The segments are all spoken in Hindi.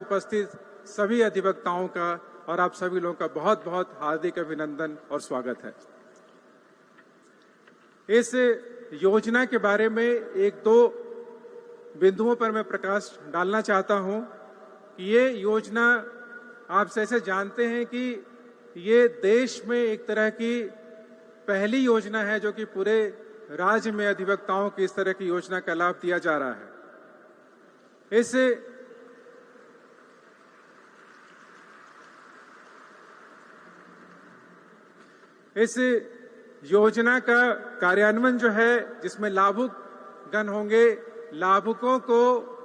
उपस्थित सभी अधिवक्ताओं का और आप सभी लोगों का बहुत बहुत हार्दिक अभिनंदन और स्वागत है। इस योजना के बारे में एक दो बिंदुओं पर मैं प्रकाश डालना चाहता हूं कि ये योजना आप जैसे जानते हैं कि ये देश में एक तरह की पहली योजना है जो कि पूरे राज्य में अधिवक्ताओं की इस तरह की योजना का लाभ दिया जा रहा है। इस योजना का कार्यान्वयन जो है, जिसमें लाभुकगण होंगे, लाभुकों को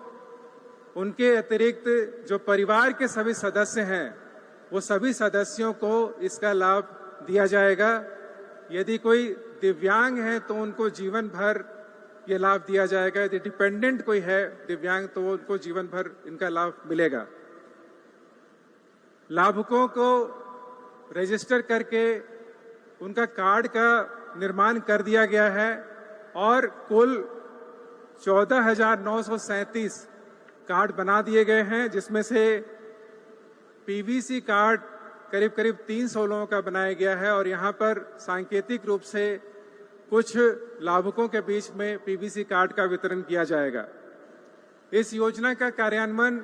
उनके अतिरिक्त जो परिवार के सभी सदस्य हैं वो सभी सदस्यों को इसका लाभ दिया जाएगा। यदि कोई दिव्यांग है तो उनको जीवन भर ये लाभ दिया जाएगा। यदि डिपेंडेंट कोई है दिव्यांग तो उनको जीवन भर इनका लाभ मिलेगा। लाभुकों को रजिस्टर करके उनका कार्ड का निर्माण कर दिया गया है और कुल 14,937 कार्ड बना दिए गए हैं, जिसमें से पीवीसी कार्ड करीब करीब 300 लोगों का बनाया गया है और यहाँ पर सांकेतिक रूप से कुछ लाभुकों के बीच में पीवीसी कार्ड का वितरण किया जाएगा। इस योजना का कार्यान्वयन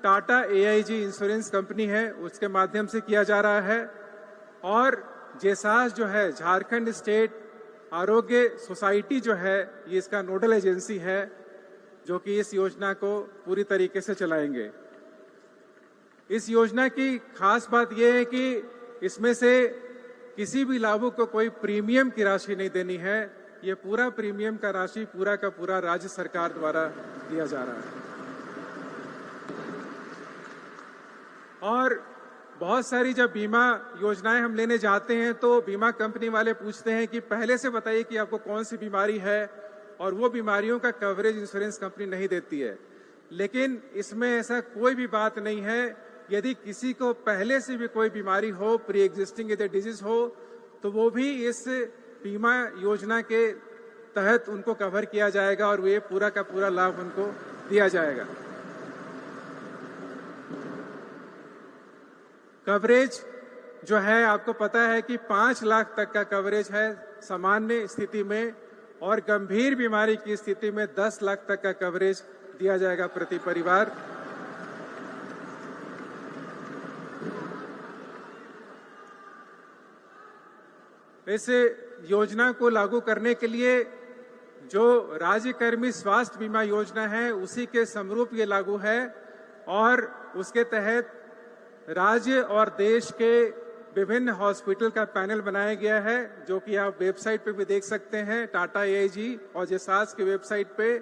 टाटा एआईजी इंश्योरेंस कंपनी है उसके माध्यम से किया जा रहा है और जेसास जो है, झारखंड स्टेट आरोग्य सोसाइटी जो है, ये इसका नोडल एजेंसी है जो कि इस योजना को पूरी तरीके से चलाएंगे। इस योजना की खास बात यह है कि इसमें से किसी भी लाभुक को कोई प्रीमियम की राशि नहीं देनी है। ये पूरा प्रीमियम का राशि पूरा का पूरा राज्य सरकार द्वारा दिया जा रहा है। और बहुत सारी जब बीमा योजनाएं हम लेने जाते हैं तो बीमा कंपनी वाले पूछते हैं कि पहले से बताइए कि आपको कौन सी बीमारी है, और वो बीमारियों का कवरेज इंश्योरेंस कंपनी नहीं देती है। लेकिन इसमें ऐसा कोई भी बात नहीं है। यदि किसी को पहले से भी कोई बीमारी हो, प्री एग्जिस्टिंग यदि डिजीज हो, तो वो भी इस बीमा योजना के तहत उनको कवर किया जाएगा और वे पूरा का पूरा लाभ उनको दिया जाएगा। कवरेज जो है, आपको पता है कि 5 लाख तक का कवरेज है सामान्य स्थिति में, और गंभीर बीमारी की स्थिति में 10 लाख तक का कवरेज दिया जाएगा प्रति परिवार। इस योजना को लागू करने के लिए जो राज्य कर्मी स्वास्थ्य बीमा योजना है उसी के समरूप ये लागू है और उसके तहत राज्य और देश के विभिन्न हॉस्पिटल का पैनल बनाया गया है, जो कि आप वेबसाइट पे भी देख सकते हैं, टाटा एआईजी और जेसास की वेबसाइट पे,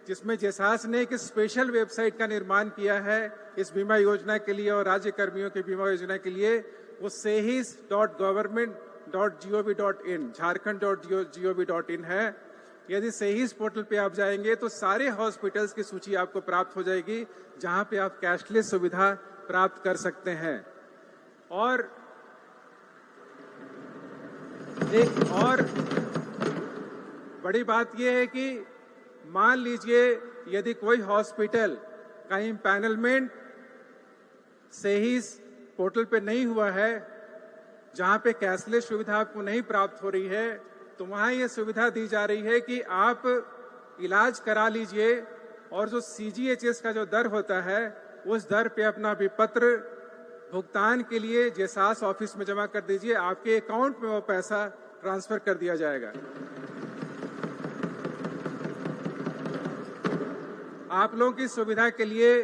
जिसमें जेसास ने एक स्पेशल वेबसाइट का निर्माण किया है इस बीमा योजना के लिए और राज्य कर्मियों की बीमा योजना के लिए। वो sehis.government.gov.in झारखंड.gov.in है। यदि सेहिस पोर्टल पे आप जाएंगे तो सारे हॉस्पिटल्स की सूची आपको प्राप्त हो जाएगी जहां पे आप कैशलेस सुविधा प्राप्त कर सकते हैं। और एक और बड़ी बात यह है कि मान लीजिए यदि कोई हॉस्पिटल का इम्पैनलमेंट सेहिस पोर्टल पे नहीं हुआ है, जहां पे कैशलेस सुविधा आपको नहीं प्राप्त हो रही है, तो वहां ये सुविधा दी जा रही है कि आप इलाज करा लीजिए और जो सीजीएचएस का जो दर होता है उस दर पे अपना विपत्र भुगतान के लिए जेसास ऑफिस में जमा कर दीजिए। आपके अकाउंट में वो पैसा ट्रांसफर कर दिया जाएगा। आप लोगों की सुविधा के लिए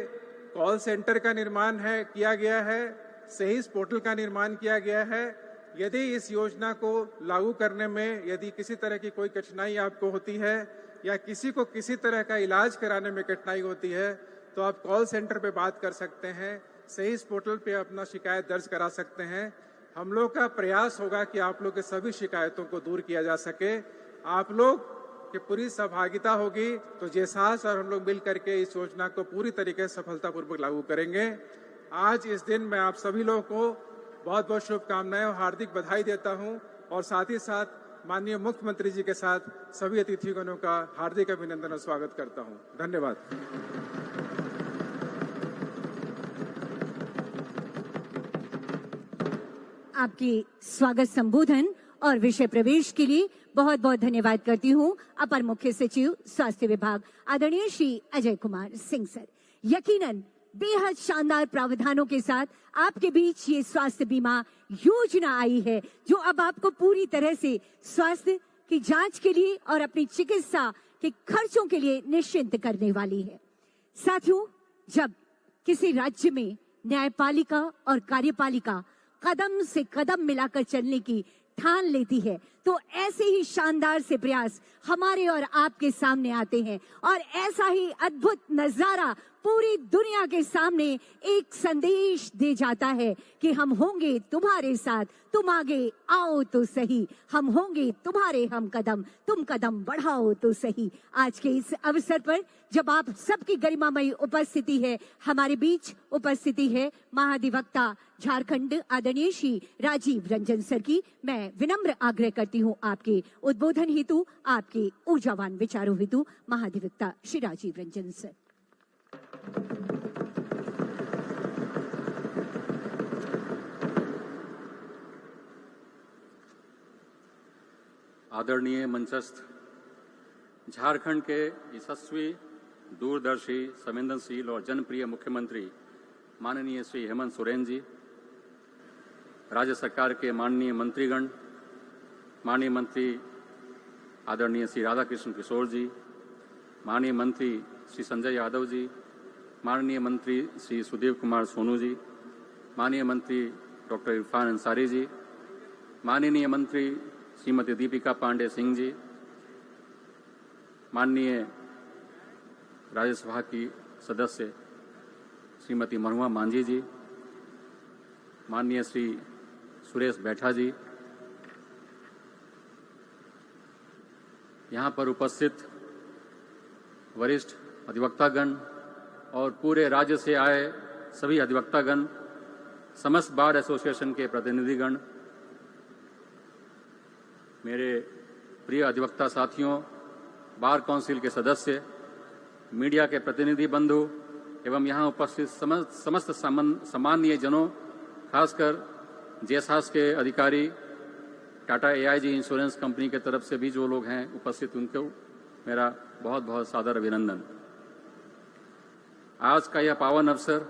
कॉल सेंटर का निर्माण किया गया है, सेहिस पोर्टल का निर्माण किया गया है। यदि इस योजना को लागू करने में यदि किसी तरह की कोई कठिनाई आपको होती है या किसी को किसी तरह का इलाज कराने में कठिनाई होती है तो आप कॉल सेंटर पे बात कर सकते हैं, सेहिस पोर्टल पे अपना शिकायत दर्ज करा सकते हैं। हम लोग का प्रयास होगा कि आप लोग के सभी शिकायतों को दूर किया जा सके। आप लोग की पूरी सहभागिता होगी तो जेसास और हम लोग मिल करके इस योजना को पूरी तरीके से सफलतापूर्वक लागू करेंगे। आज इस दिन मैं आप सभी लोगों को बहुत बहुत शुभकामनाएं और हार्दिक बधाई देता हूं और साथ ही साथ माननीय मुख्यमंत्री जी के साथ सभी अतिथिगणों का हार्दिक अभिनंदन और स्वागत करता हूं। धन्यवाद। आपके स्वागत संबोधन और विषय प्रवेश के लिए बहुत बहुत धन्यवाद करती हूँ अपर मुख्य सचिव स्वास्थ्य विभाग आदरणीय श्री अजय कुमार सिंह सर। यकीनन बेहद शानदार प्रावधानों के साथ आपके बीच ये स्वास्थ्य बीमा योजना आई है, जो अब आपको पूरी तरह से स्वास्थ्य की जांच के लिए और अपनी चिकित्सा के खर्चों के लिए निश्चिंत करने वाली है। साथियों, जब किसी राज्य में न्यायपालिका और कार्यपालिका कदम से कदम मिलाकर चलने की ठान लेती है, तो ऐसे ही शानदार से प्रयास हमारे और आपके सामने आते हैं और ऐसा ही अद्भुत नजारा पूरी दुनिया के सामने एक संदेश दे जाता है कि हम होंगे तुम्हारे साथ, तुम आगे आओ तो सही, हम होंगे तुम्हारे हम कदम, तुम कदम बढ़ाओ तो सही। आज के इस अवसर पर जब आप सबकी गरिमामयी उपस्थिति है, हमारे बीच उपस्थिति है महाधिवक्ता झारखंड आदरणीय श्री राजीव रंजन सर की, मैं विनम्र आग्रह करती हूँ आपके उद्बोधन हेतु, आपके ऊर्जावान विचारों हेतु महाधिवक्ता श्री राजीव रंजन सर। आदरणीय मंचस्थ झारखंड के यशस्वी, दूरदर्शी, संवेदनशील और जनप्रिय मुख्यमंत्री माननीय श्री हेमंत सोरेन जी, राज्य सरकार के माननीय मंत्रीगण, माननीय मंत्री आदरणीय श्री राधाकृष्ण किशोर जी, माननीय मंत्री श्री संजय यादव जी, माननीय मंत्री श्री सुदेव कुमार सोनू जी, माननीय मंत्री डॉक्टर इरफान अंसारी जी, माननीय मंत्री श्रीमती दीपिका पांडे सिंह जी, माननीय राज्यसभा की सदस्य श्रीमती मनुआ मांझी जी, माननीय श्री सुरेश बैठा जी, यहाँ पर उपस्थित वरिष्ठ अधिवक्तागण और पूरे राज्य से आए सभी अधिवक्तागण, समस्त बार एसोसिएशन के प्रतिनिधिगण, मेरे प्रिय अधिवक्ता साथियों, बार काउंसिल के सदस्य, मीडिया के प्रतिनिधि बंधु एवं यहाँ उपस्थित समस्त सम्माननीय जनों, खासकर जेसास के अधिकारी, टाटा AIG इंश्योरेंस कंपनी के तरफ से भी जो लोग हैं उपस्थित, उनको मेरा बहुत बहुत सादर अभिनंदन। आज का यह पावन अवसर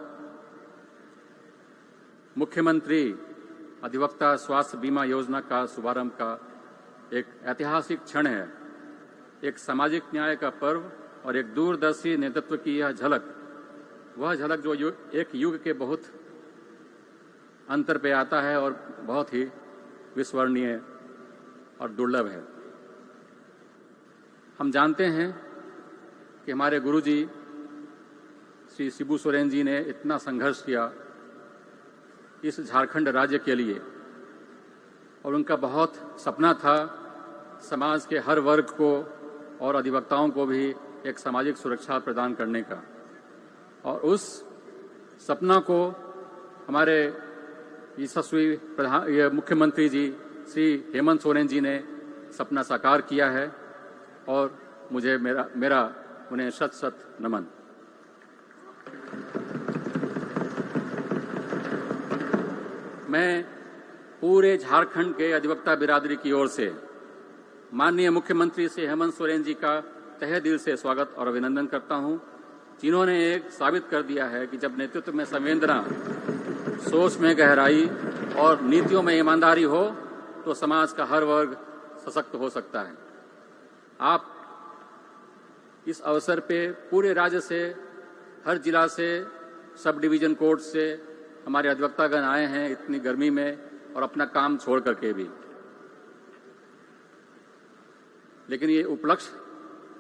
मुख्यमंत्री अधिवक्ता स्वास्थ्य बीमा योजना का शुभारंभ का एक ऐतिहासिक क्षण है। एक सामाजिक न्याय का पर्व और एक दूरदर्शी नेतृत्व की यह झलक, वह झलक जो एक युग के बहुत अंतर पे आता है और बहुत ही विस्मरणीय और दुर्लभ है। हम जानते हैं कि हमारे गुरुजी श्री शिबू सोरेन जी ने इतना संघर्ष किया इस झारखंड राज्य के लिए, और उनका बहुत सपना था समाज के हर वर्ग को और अधिवक्ताओं को भी एक सामाजिक सुरक्षा प्रदान करने का। और उस सपना को हमारे यशस्वी मुख्यमंत्री जी श्री हेमंत सोरेन जी ने सपना साकार किया है, और मुझे मेरा उन्हें शत शत नमन। मैं पूरे झारखंड के अधिवक्ता बिरादरी की ओर से माननीय मुख्यमंत्री श्री हेमंत सोरेन जी का तहे दिल से स्वागत और अभिनंदन करता हूं, जिन्होंने एक साबित कर दिया है कि जब नेतृत्व में संवेदना, सोच में गहराई और नीतियों में ईमानदारी हो तो समाज का हर वर्ग सशक्त हो सकता है। आप इस अवसर पे पूरे राज्य से, हर जिला से, सब डिवीजन कोर्ट से हमारे अधिवक्तागण आए हैं इतनी गर्मी में, और अपना काम छोड़ करके भी। लेकिन ये उपलक्ष्य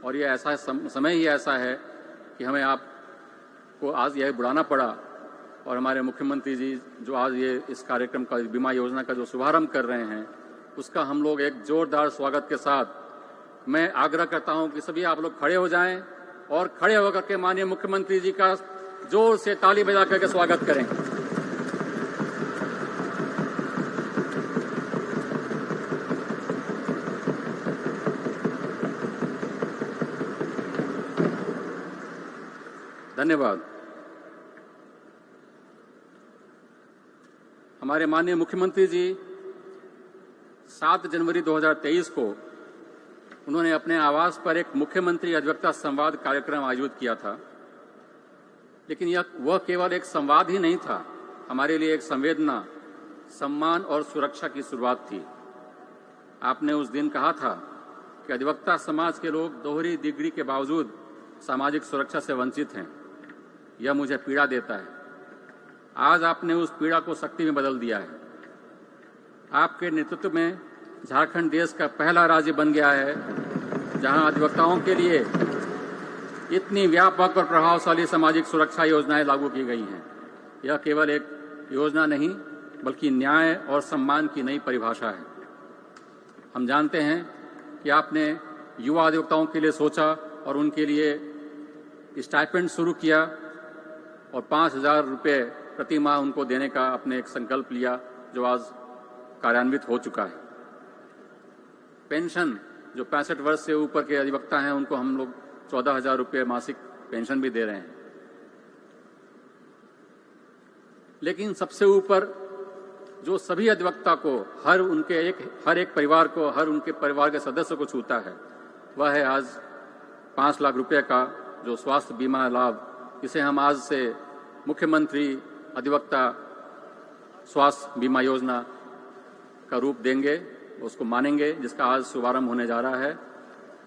और ये ऐसा समय ही ऐसा है कि हमें आपको आज यह बुलाना पड़ा, और हमारे मुख्यमंत्री जी जो आज ये इस कार्यक्रम का, बीमा योजना का जो शुभारंभ कर रहे हैं, उसका हम लोग एक जोरदार स्वागत के साथ मैं आग्रह करता हूं कि सभी आप लोग खड़े हो जाएं और खड़े होकर के माननीय मुख्यमंत्री जी का जोर से ताली बजा करके स्वागत करें। धन्यवाद। हमारे माननीय मुख्यमंत्री जी 7 जनवरी 2023 को उन्होंने अपने आवास पर एक मुख्यमंत्री अधिवक्ता संवाद कार्यक्रम आयोजित किया था। लेकिन वह केवल एक संवाद ही नहीं था, हमारे लिए एक संवेदना, सम्मान और सुरक्षा की शुरुआत थी। आपने उस दिन कहा था कि अधिवक्ता समाज के लोग दोहरी डिग्री के बावजूद सामाजिक सुरक्षा से वंचित हैं। यह मुझे पीड़ा देता है। आज आपने उस पीड़ा को शक्ति में बदल दिया है। आपके नेतृत्व में झारखंड देश का पहला राज्य बन गया है जहां अधिवक्ताओं के लिए इतनी व्यापक और प्रभावशाली सामाजिक सुरक्षा योजनाएं लागू की गई हैं। यह केवल एक योजना नहीं बल्कि न्याय और सम्मान की नई परिभाषा है। हम जानते हैं कि आपने युवा अधिवक्ताओं के लिए सोचा और उनके लिए स्टाइपेंड शुरू किया और 5,000 रुपये प्रति माह उनको देने का आपने एक संकल्प लिया जो आज कार्यान्वित हो चुका है। पेंशन जो 65 वर्ष से ऊपर के अधिवक्ता हैं उनको हम लोग 14,000 रुपये मासिक पेंशन भी दे रहे हैं। लेकिन सबसे ऊपर जो सभी अधिवक्ता को हर एक परिवार को, हर उनके परिवार के सदस्य को छूता है, वह है आज 5 लाख रुपए का जो स्वास्थ्य बीमा लाभ, इसे हम आज से मुख्यमंत्री अधिवक्ता स्वास्थ्य बीमा योजना का रूप देंगे, उसको मानेंगे, जिसका आज शुभारंभ होने जा रहा है।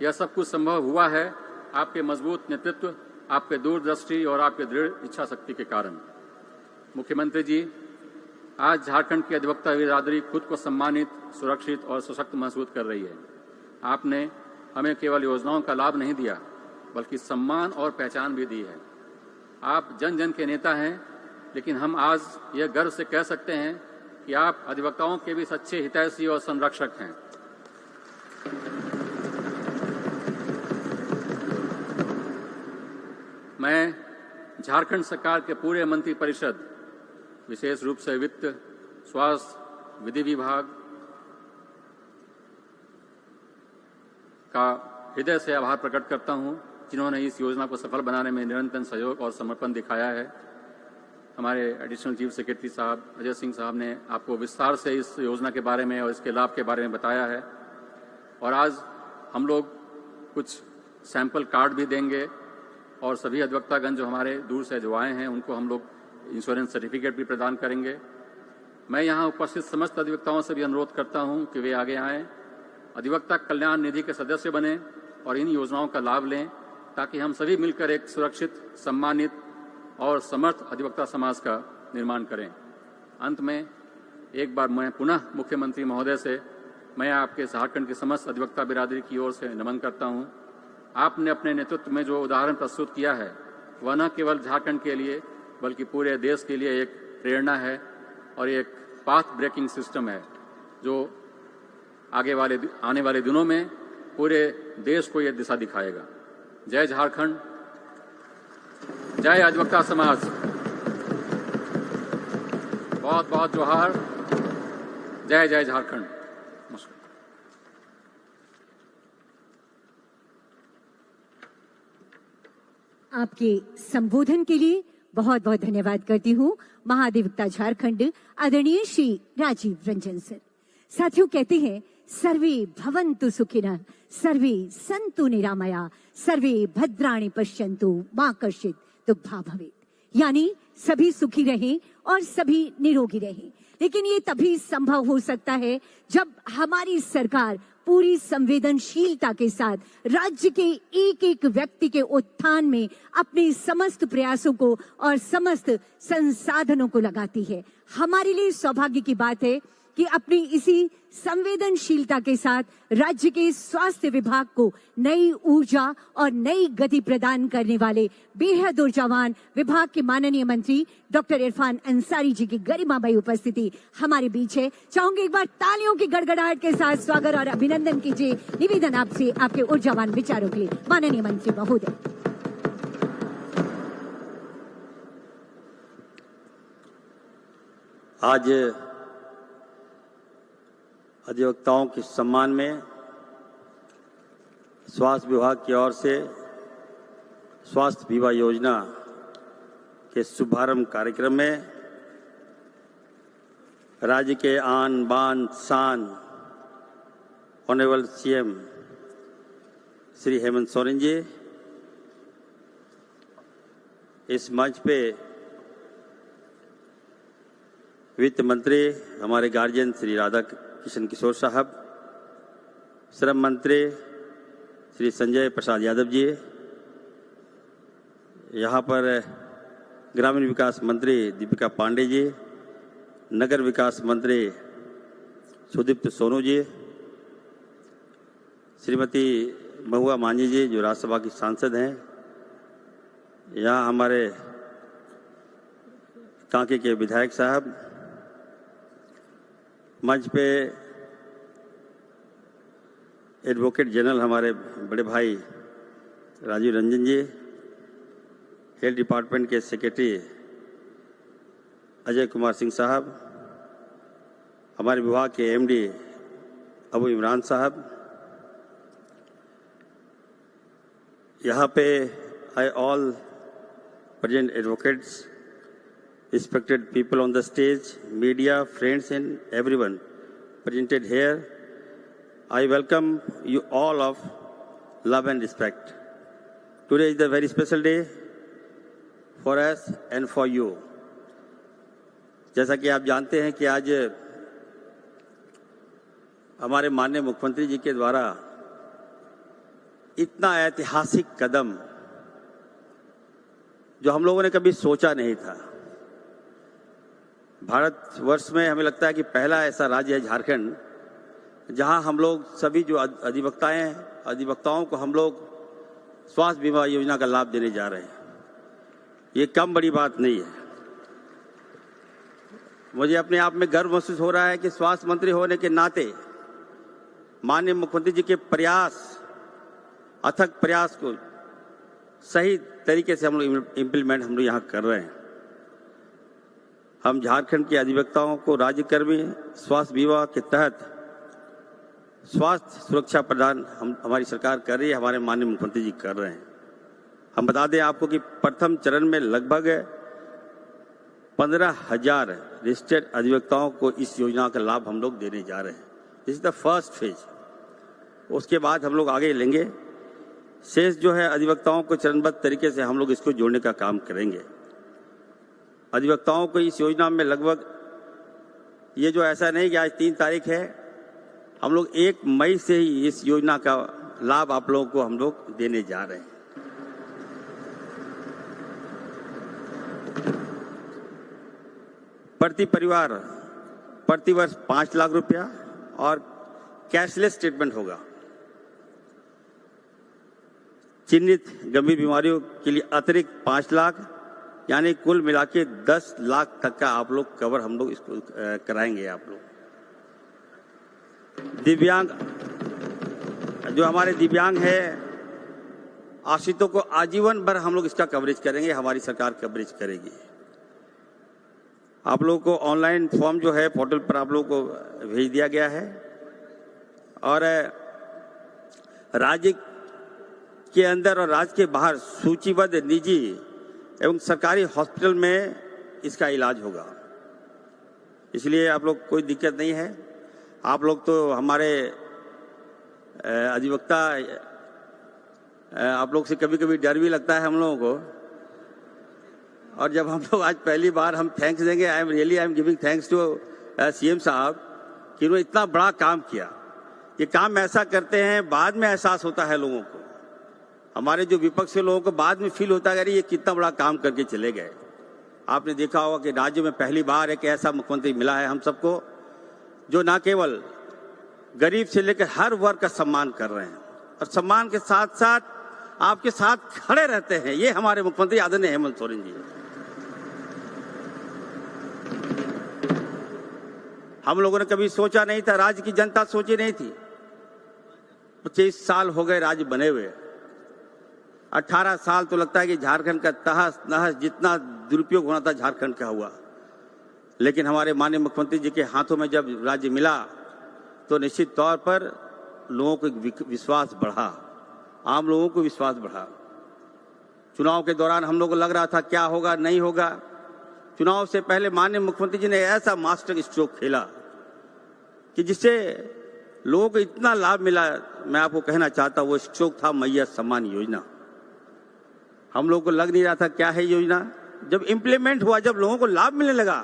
यह सब कुछ संभव हुआ है आपके मजबूत नेतृत्व, आपके दूरदृष्टि और आपके दृढ़ इच्छा शक्ति के कारण। मुख्यमंत्री जी, आज झारखंड की अधिवक्ता बिरादरी खुद को सम्मानित, सुरक्षित और सशक्त महसूस कर रही है। आपने हमें केवल योजनाओं का लाभ नहीं दिया बल्कि सम्मान और पहचान भी दी है। आप जन जन के नेता हैं, लेकिन हम आज यह गर्व से कह सकते हैं कि आप अधिवक्ताओं के भी सच्चे हितैषी और संरक्षक हैं। मैं झारखंड सरकार के पूरे मंत्रिपरिषद, विशेष रूप से वित्त, स्वास्थ्य, विधि विभाग का हृदय से आभार प्रकट करता हूं, जिन्होंने इस योजना को सफल बनाने में निरंतर सहयोग और समर्पण दिखाया है। हमारे एडिशनल चीफ सेक्रेटरी साहब अजय सिंह साहब ने आपको विस्तार से इस योजना के बारे में और इसके लाभ के बारे में बताया है। और आज हम लोग कुछ सैंपल कार्ड भी देंगे और सभी अधिवक्तागण जो हमारे दूर से जो आए हैं उनको हम लोग इंश्योरेंस सर्टिफिकेट भी प्रदान करेंगे। मैं यहाँ उपस्थित समस्त अधिवक्ताओं से भी अनुरोध करता हूँ कि वे आगे आएँ, अधिवक्ता कल्याण निधि के सदस्य बने और इन योजनाओं का लाभ लें, ताकि हम सभी मिलकर एक सुरक्षित, सम्मानित और समर्थ अधिवक्ता समाज का निर्माण करें। अंत में एक बार मैं पुनः मुख्यमंत्री महोदय से मैं आपके झारखंड की समस्त अधिवक्ता बिरादरी की ओर से नमन करता हूं। आपने अपने नेतृत्व में जो उदाहरण प्रस्तुत किया है वह न केवल झारखंड के लिए बल्कि पूरे देश के लिए एक प्रेरणा है और एक पाथ ब्रेकिंग सिस्टम है जो आने वाले दिनों में पूरे देश को यह दिशा दिखाएगा। जय झारखंड, जय अधिवक्ता समाज, बहुत बहुत जोहार, जय जय झारखंड। आपके संबोधन के लिए बहुत बहुत धन्यवाद करती हूँ महाधिवक्ता झारखंड आदरणीय श्री राजीव रंजन सर। साथियों, कहते हैं सर्वे भवन्तु सुखिनः, सर्वे सन्तु निरामया, सर्वे भद्राणि पश्यन्तु मा कश्चित् दुःखभाग् भवेत्। यानी सभी सुखी रहें और सभी निरोगी रहें। लेकिन ये तभी संभव हो सकता है जब हमारी सरकार पूरी संवेदनशीलता के साथ राज्य के एक एक व्यक्ति के उत्थान में अपने समस्त प्रयासों को और समस्त संसाधनों को लगाती है। हमारे लिए सौभाग्य की बात है कि अपनी इसी संवेदनशीलता के साथ राज्य के स्वास्थ्य विभाग को नई ऊर्जा और नई गति प्रदान करने वाले बेहद ऊर्जावान विभाग के माननीय मंत्री डॉक्टर इरफान अंसारी जी की गरिमामयी उपस्थिति हमारे बीच है। चाहूंगी एक बार तालियों की गड़गड़ाहट के साथ स्वागत और अभिनंदन कीजिए। निवेदन आपसे आपके ऊर्जावान विचारों के लिए माननीय मंत्री महोदय। आज अधिवक्ताओं के सम्मान में स्वास्थ्य विभाग की ओर से स्वास्थ्य बीमा योजना के शुभारंभ कार्यक्रम में राज्य के आन बान शान ऑनरेबल सीएम श्री हेमंत सोरेन जी, इस मंच पे वित्त मंत्री हमारे गार्जियन श्री राधा किशन किशोर साहब, श्रम मंत्री श्री संजय प्रसाद यादव जी, यहाँ पर ग्रामीण विकास मंत्री दीपिका पांडे जी, नगर विकास मंत्री सुदीप्त सोनू जी, श्रीमती महुआ मांझी जी जो राज्यसभा की सांसद हैं, यहाँ हमारे कांके के विधायक साहब, मंच पे एडवोकेट जनरल हमारे बड़े भाई राजीव रंजन जी, हेल्थ डिपार्टमेंट के सेक्रेटरी अजय कुमार सिंह साहब, हमारे विभाग के एमडी अबू इमरान साहब, यहाँ पे I all present advocates, respected people on the stage, media, friends and everyone presented here, I welcome you all of love and respect. Today is a very special day for us and for you. जैसा कि आप जानते हैं कि आज हमारे माननीय मुख्यमंत्री जी के द्वारा इतना ऐतिहासिक कदम जो हम लोगों ने कभी सोचा नहीं था। भारतवर्ष में हमें लगता है कि पहला ऐसा राज्य है झारखंड जहां हम लोग सभी जो अधिवक्ताओं को हम लोग स्वास्थ्य बीमा योजना का लाभ देने जा रहे हैं। ये कम बड़ी बात नहीं है। मुझे अपने आप में गर्व महसूस हो रहा है कि स्वास्थ्य मंत्री होने के नाते माननीय मुख्यमंत्री जी के प्रयास, अथक प्रयास को सही तरीके से हम लोग इम्प्लीमेंट हम लोग यहाँ कर रहे हैं। हम झारखंड के अधिवक्ताओं को राज्यकर्मी स्वास्थ्य बीमा के तहत स्वास्थ्य सुरक्षा प्रदान हमारी सरकार कर रही है, हमारे माननीय मुख्यमंत्री जी कर रहे हैं। हम बता दें आपको कि प्रथम चरण में लगभग 15,000 रजिस्टर्ड अधिवक्ताओं को इस योजना का लाभ हम लोग देने जा रहे हैं। This is the first phase. उसके बाद हम लोग आगे लेंगे। शेष जो है अधिवक्ताओं को चरणबद्ध तरीके से हम लोग इसको जोड़ने का काम करेंगे। अधिवक्ताओं को इस योजना में लगभग, ये जो ऐसा नहीं कि आज 3 तारीख है, हम लोग 1 मई से ही इस योजना का लाभ आप लोगों को हम लोग देने जा रहे हैं। प्रति परिवार प्रति वर्ष 5 लाख रुपया और कैशलेस ट्रीटमेंट होगा। चिन्हित गंभीर बीमारियों के लिए अतिरिक्त 5 लाख, यानी कुल मिला के 10 लाख तक का आप लोग कवर हम लोग इसको कराएंगे। आप लोग दिव्यांग, जो हमारे दिव्यांग है आश्रितों को आजीवन भर हम लोग इसका कवरेज करेंगे, हमारी सरकार कवरेज करेगी। आप लोगों को ऑनलाइन फॉर्म जो है पोर्टल पर आप लोगों को भेज दिया गया है और राज्य के अंदर और राज्य के बाहर सूचीबद्ध निजी एवं सरकारी हॉस्पिटल में इसका इलाज होगा। इसलिए आप लोग कोई दिक्कत नहीं है। आप लोग तो हमारे अधिवक्ता, आप लोग से कभी कभी डर भी लगता है हम लोगों को, और जब हम लोग आज पहली बार हम थैंक्स देंगे, I am giving thanks to CM साहब कि उन्होंने इतना बड़ा काम किया। ये काम ऐसा करते हैं, बाद में एहसास होता है लोगों को। हमारे जो विपक्ष के लोगों को बाद में फील होता है कि ये कितना बड़ा काम करके चले गए। आपने देखा होगा कि राज्य में पहली बार एक ऐसा मुख्यमंत्री मिला है हम सबको जो न केवल गरीब से लेकर हर वर्ग का सम्मान कर रहे हैं और सम्मान के साथ साथ आपके साथ खड़े रहते हैं। ये हमारे मुख्यमंत्री आदरणीय हेमंत सोरेन जी। हम लोगों ने कभी सोचा नहीं था, राज्य की जनता सोची नहीं थी। 25 साल हो गए राज्य बने हुए, 18 साल तो लगता है कि झारखंड का तहस नहस जितना दुरुपयोग होना था झारखंड का हुआ। लेकिन हमारे माननीय मुख्यमंत्री जी के हाथों में जब राज्य मिला तो निश्चित तौर पर लोगों को विश्वास बढ़ा, आम लोगों को विश्वास बढ़ा। चुनाव के दौरान हम लोगों को लग रहा था क्या होगा नहीं होगा, चुनाव से पहले माननीय मुख्यमंत्री जी ने ऐसा मास्टर स्ट्रोक खेला कि जिससे लोगों को इतना लाभ मिला। मैं आपको कहना चाहता हूं वो स्ट्रोक था मैया सम्मान योजना। हम लोगों को लग नहीं रहा था क्या है योजना। जब इम्प्लीमेंट हुआ, जब लोगों को लाभ मिलने लगा,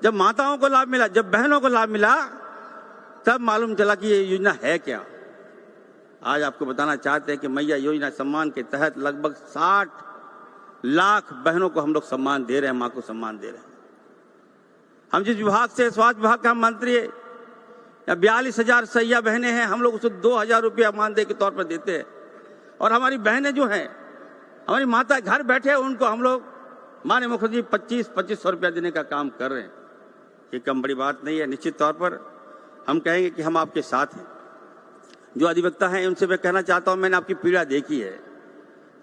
जब माताओं को लाभ मिला, जब बहनों को लाभ मिला, तब मालूम चला कि ये योजना है क्या। आज आपको बताना चाहते हैं कि मैया योजना सम्मान के तहत लगभग 60 लाख बहनों को हम लोग सम्मान दे रहे हैं, मां को सम्मान दे रहे हैं। हम जिस विभाग से, स्वास्थ्य विभाग का हम मंत्री है, 42,000 सैया बहनें हैं, हम लोग उसको 2,000 रुपया मानदेय के तौर पर देते हैं। और हमारी बहनें जो हैं, हमारी माता घर बैठे हैं, उनको हम लोग माननीय मुख्यमंत्री 2500 रुपया देने का काम कर रहे हैं। ये कम बड़ी बात नहीं है। निश्चित तौर पर हम कहेंगे कि हम आपके साथ हैं। जो अधिवक्ता हैं उनसे मैं कहना चाहता हूं, मैंने आपकी पीड़ा देखी है।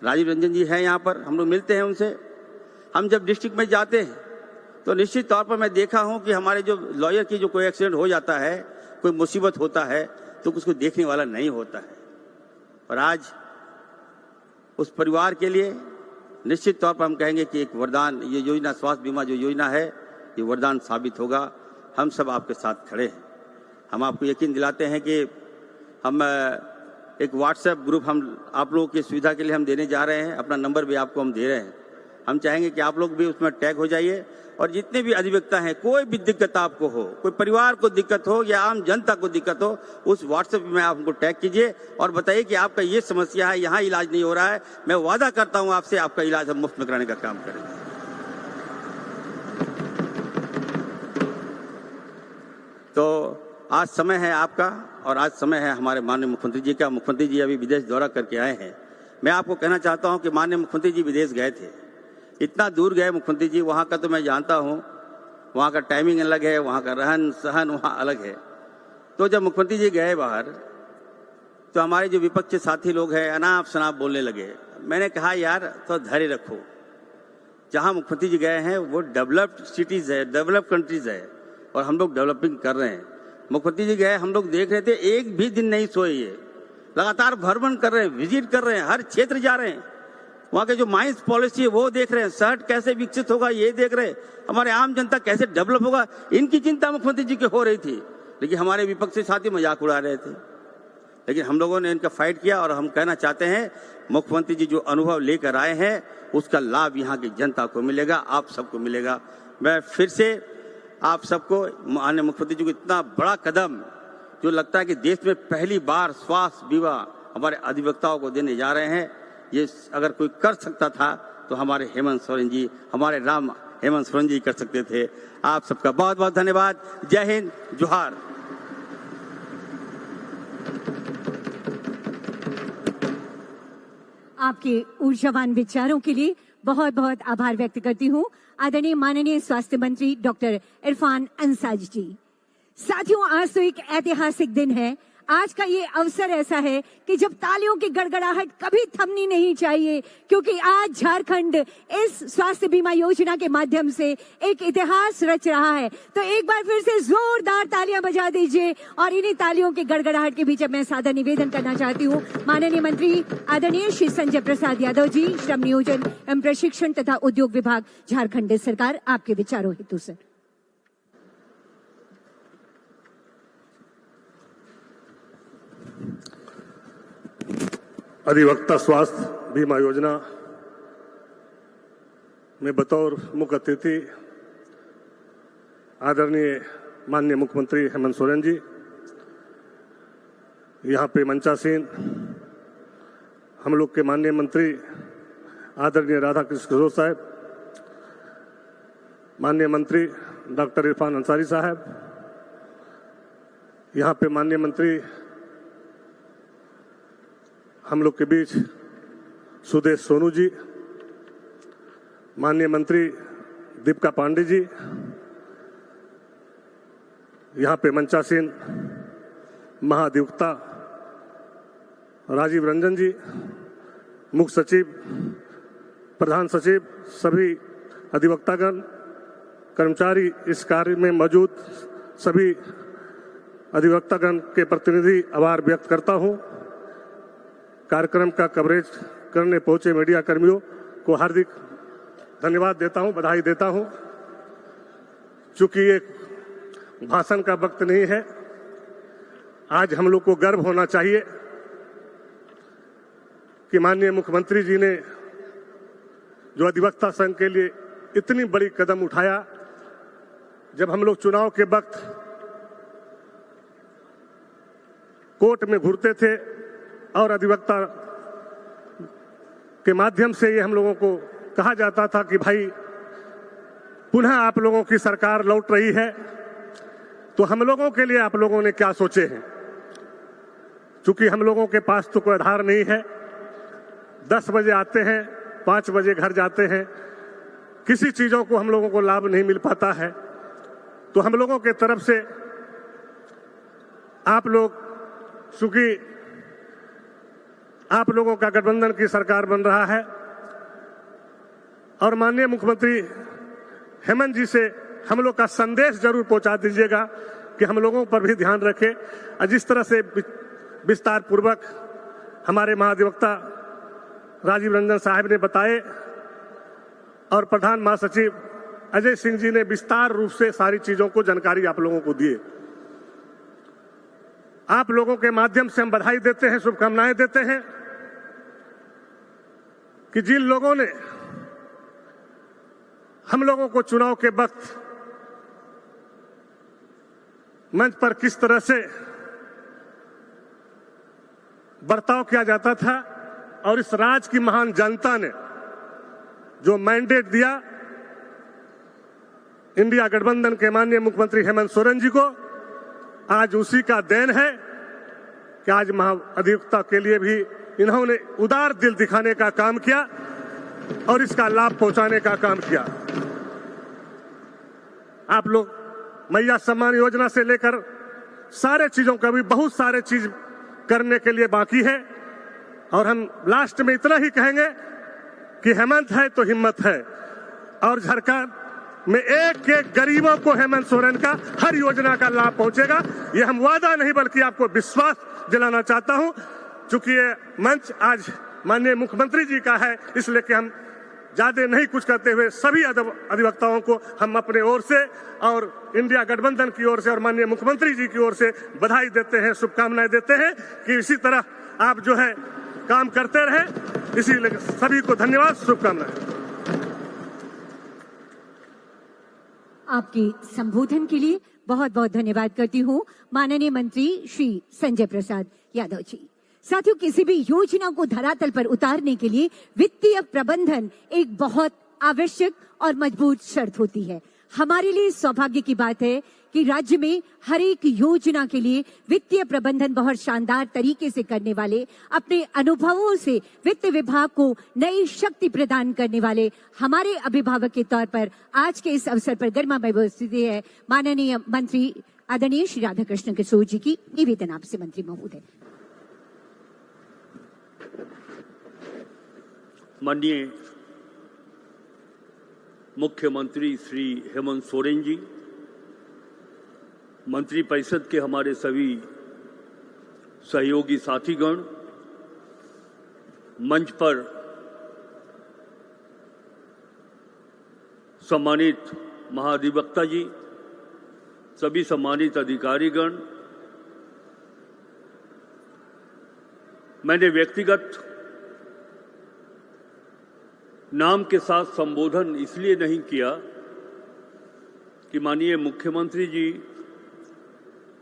राजीव रंजन जी हैं यहाँ पर, हम लोग मिलते हैं उनसे। हम जब डिस्ट्रिक्ट में जाते हैं तो निश्चित तौर पर मैं देखा हूं कि हमारे जो लॉयर की जो कोई एक्सीडेंट हो जाता है, कोई मुसीबत होता है, तो उसको देखने वाला नहीं होता है। और आज उस परिवार के लिए निश्चित तौर पर हम कहेंगे कि एक वरदान, ये योजना, स्वास्थ्य बीमा जो योजना है, ये वरदान साबित होगा। हम सब आपके साथ खड़े हैं। हम आपको यकीन दिलाते हैं कि हम एक व्हाट्सएप ग्रुप हम आप लोगों की सुविधा के लिए हम देने जा रहे हैं। अपना नंबर भी आपको हम दे रहे हैं। हम चाहेंगे कि आप लोग भी उसमें टैग हो जाइए। और जितने भी अधिवक्ता हैं, कोई भी दिक्कत आपको हो, कोई परिवार को दिक्कत हो या आम जनता को दिक्कत हो, उस व्हाट्सएप में आप हमको टैग कीजिए और बताइए कि आपका ये समस्या है, यहाँ इलाज नहीं हो रहा है। मैं वादा करता हूँ आपसे, आपका इलाज हम मुफ्त में कराने का काम करेंगे। तो आज समय है आपका और आज समय है हमारे माननीय मुख्यमंत्री जी का। मुख्यमंत्री जी अभी विदेश दौरा करके आए हैं। मैं आपको कहना चाहता हूं कि माननीय मुख्यमंत्री जी विदेश गए थे। इतना दूर गए मुख्यमंत्री जी, वहां का तो मैं जानता हूं, वहां का टाइमिंग अलग है, वहां का रहन सहन वहां अलग है। तो जब मुख्यमंत्री जी गए बाहर, तो हमारे जो विपक्षी साथी लोग हैं अनाप शनाप बोलने लगे। मैंने कहा यार तो धैर्य रखो। जहां मुख्यमंत्री जी गए हैं वो डेवलप्ड सिटीज है, डेवलप्ड कंट्रीज है, और हम लोग डेवलपिंग कर रहे हैं। मुख्यमंत्री जी गए, हम लोग देख रहे थे, एक भी दिन नहीं सोए। ये लगातार भ्रमण कर रहे हैं, विजिट कर रहे हैं, हर क्षेत्र जा रहे हैं। वहाँ के जो माइंस पॉलिसी है वो देख रहे हैं, शहर कैसे विकसित होगा ये देख रहे हैं, हमारे आम जनता कैसे डेवलप होगा, इनकी चिंता मुख्यमंत्री जी की हो रही थी। लेकिन हमारे विपक्षी साथी मजाक उड़ा रहे थे। लेकिन हम लोगों ने इनका फाइट किया और हम कहना चाहते हैं मुख्यमंत्री जी जो अनुभव लेकर आए हैं उसका लाभ यहाँ की जनता को मिलेगा, आप सबको मिलेगा। मैं फिर से आप सबको, माननीय मुख्यमंत्री जी को इतना बड़ा कदम जो लगता है कि देश में पहली बार स्वास्थ्य बीमा हमारे अधिवक्ताओं को देने जा रहे हैं, ये अगर कोई कर सकता था तो हमारे हेमंत सोरेन जी, हमारे राम हेमंत सोरेन जी कर सकते थे। आप सबका बहुत बहुत धन्यवाद। जय हिंद, जोहार। आपके ऊर्जावान विचारों के लिए बहुत बहुत आभार व्यक्त करती हूँ आदरणीय माननीय स्वास्थ्य मंत्री डॉक्टर इरफान अंसारी जी। साथियों, आज तो एक ऐतिहासिक दिन है। आज का ये अवसर ऐसा है कि जब तालियों की गड़गड़ाहट कभी थमनी नहीं चाहिए, क्योंकि आज झारखंड इस स्वास्थ्य बीमा योजना के माध्यम से एक इतिहास रच रहा है। तो एक बार फिर से जोरदार तालियां बजा दीजिए। और इन्हीं तालियों की गड़गड़ाहट के बीच मैं सादर निवेदन करना चाहती हूँ माननीय मंत्री आदरणीय श्री संजय प्रसाद यादव जी, श्रम नियोजन एवं प्रशिक्षण तथा उद्योग विभाग, झारखंड सरकार, आपके विचारों हेतु सर। अधिवक्ता स्वास्थ्य बीमा योजना में बतौर मुख्य अतिथि आदरणीय माननीय मुख्यमंत्री हेमंत सोरेन जी, यहाँ पे मंचासीन हम लोग के माननीय मंत्री आदरणीय राधाकृष्ण किशोर साहब, माननीय मंत्री डॉक्टर इरफान अंसारी साहब, यहाँ पे माननीय मंत्री हम लोग के बीच सुदेश सोनू जी, माननीय मंत्री दीपिका पांडे जी, यहाँ पे मंचासीन महाधिवक्ता राजीव रंजन जी, मुख्य सचिव, प्रधान सचिव, सभी अधिवक्तागण, कर्मचारी, इस कार्य में मौजूद सभी अधिवक्तागण के प्रतिनिधि, आभार व्यक्त करता हूँ। कार्यक्रम का कवरेज करने पहुंचे मीडिया कर्मियों को हार्दिक धन्यवाद देता हूं, बधाई देता हूं। चूंकि ये भाषण का वक्त नहीं है, आज हम लोग को गर्व होना चाहिए कि माननीय मुख्यमंत्री जी ने जो अधिवक्ता संघ के लिए इतनी बड़ी कदम उठाया। जब हम लोग चुनाव के वक्त कोर्ट में घुरते थे और अधिवक्ता के माध्यम से ये हम लोगों को कहा जाता था कि भाई पुनः आप लोगों की सरकार लौट रही है, तो हम लोगों के लिए आप लोगों ने क्या सोचे हैं। चूंकि हम लोगों के पास तो कोई आधार नहीं है, 10 बजे आते हैं, 5 बजे घर जाते हैं, किसी चीजों को हम लोगों को लाभ नहीं मिल पाता है। तो हम लोगों के तरफ से आप लोग, चूंकि आप लोगों का गठबंधन की सरकार बन रहा है और माननीय मुख्यमंत्री हेमंत जी से हम लोग का संदेश जरूर पहुंचा दीजिएगा कि हम लोगों पर भी ध्यान रखें। और जिस तरह से विस्तार पूर्वक हमारे महाधिवक्ता राजीव रंजन साहब ने बताए और प्रधान महासचिव अजय सिंह जी ने विस्तार रूप से सारी चीजों को जानकारी आप लोगों को दिए। आप लोगों के माध्यम से हम बधाई देते हैं, शुभकामनाएं देते हैं कि जिन लोगों ने हम लोगों को चुनाव के वक्त मंच पर किस तरह से बर्ताव किया जाता था और इस राज्य की महान जनता ने जो मैंडेट दिया इंडिया गठबंधन के माननीय मुख्यमंत्री हेमंत सोरेन जी को, आज उसी का देन है कि आज महाधिवक्ता के लिए भी इन्होंने उदार दिल दिखाने का काम किया और इसका लाभ पहुंचाने का काम किया। आप लोग मैया सम्मान योजना से लेकर सारे चीजों का भी बहुत सारे चीज करने के लिए बाकी है और हम लास्ट में इतना ही कहेंगे कि हेमंत है तो हिम्मत है और झारखंड में एक एक गरीबों को हेमंत सोरेन का हर योजना का लाभ पहुंचेगा। ये हम वादा नहीं बल्कि आपको विश्वास दिलाना चाहता हूं। चूंकि ये मंच आज माननीय मुख्यमंत्री जी का है, इसलिए कि हम ज्यादा नहीं कुछ करते हुए सभी अधिवक्ताओं को हम अपने ओर से और इंडिया गठबंधन की ओर से और माननीय मुख्यमंत्री जी की ओर से बधाई देते हैं, शुभकामनाएं देते हैं कि इसी तरह आप जो है काम करते रहे। इसीलिए सभी को धन्यवाद, शुभकामनाएं। आपके संबोधन के लिए बहुत बहुत धन्यवाद करती हूँ माननीय मंत्री श्री संजय प्रसाद यादव जी। साथियों, किसी भी योजना को धरातल पर उतारने के लिए वित्तीय प्रबंधन एक बहुत आवश्यक और मजबूत शर्त होती है। हमारे लिए सौभाग्य की बात है कि राज्य में हर एक योजना के लिए वित्तीय प्रबंधन बहुत शानदार तरीके से करने वाले, अपने अनुभवों से वित्त विभाग को नई शक्ति प्रदान करने वाले हमारे अभिभावक के तौर पर आज के इस अवसर पर गरिमामय उपस्थिति है माननीय मंत्री आदरणीय श्री राधाकृष्ण किशोर जी की। निवेदन आपसे मंत्री महोदय। माननीय मुख्यमंत्री श्री हेमंत सोरेन जी, मंत्रिपरिषद के हमारे सभी सहयोगी साथीगण, मंच पर सम्मानित महाधिवक्ता जी, सभी सम्मानित अधिकारीगण, मैंने व्यक्तिगत नाम के साथ संबोधन इसलिए नहीं किया कि माननीय मुख्यमंत्री जी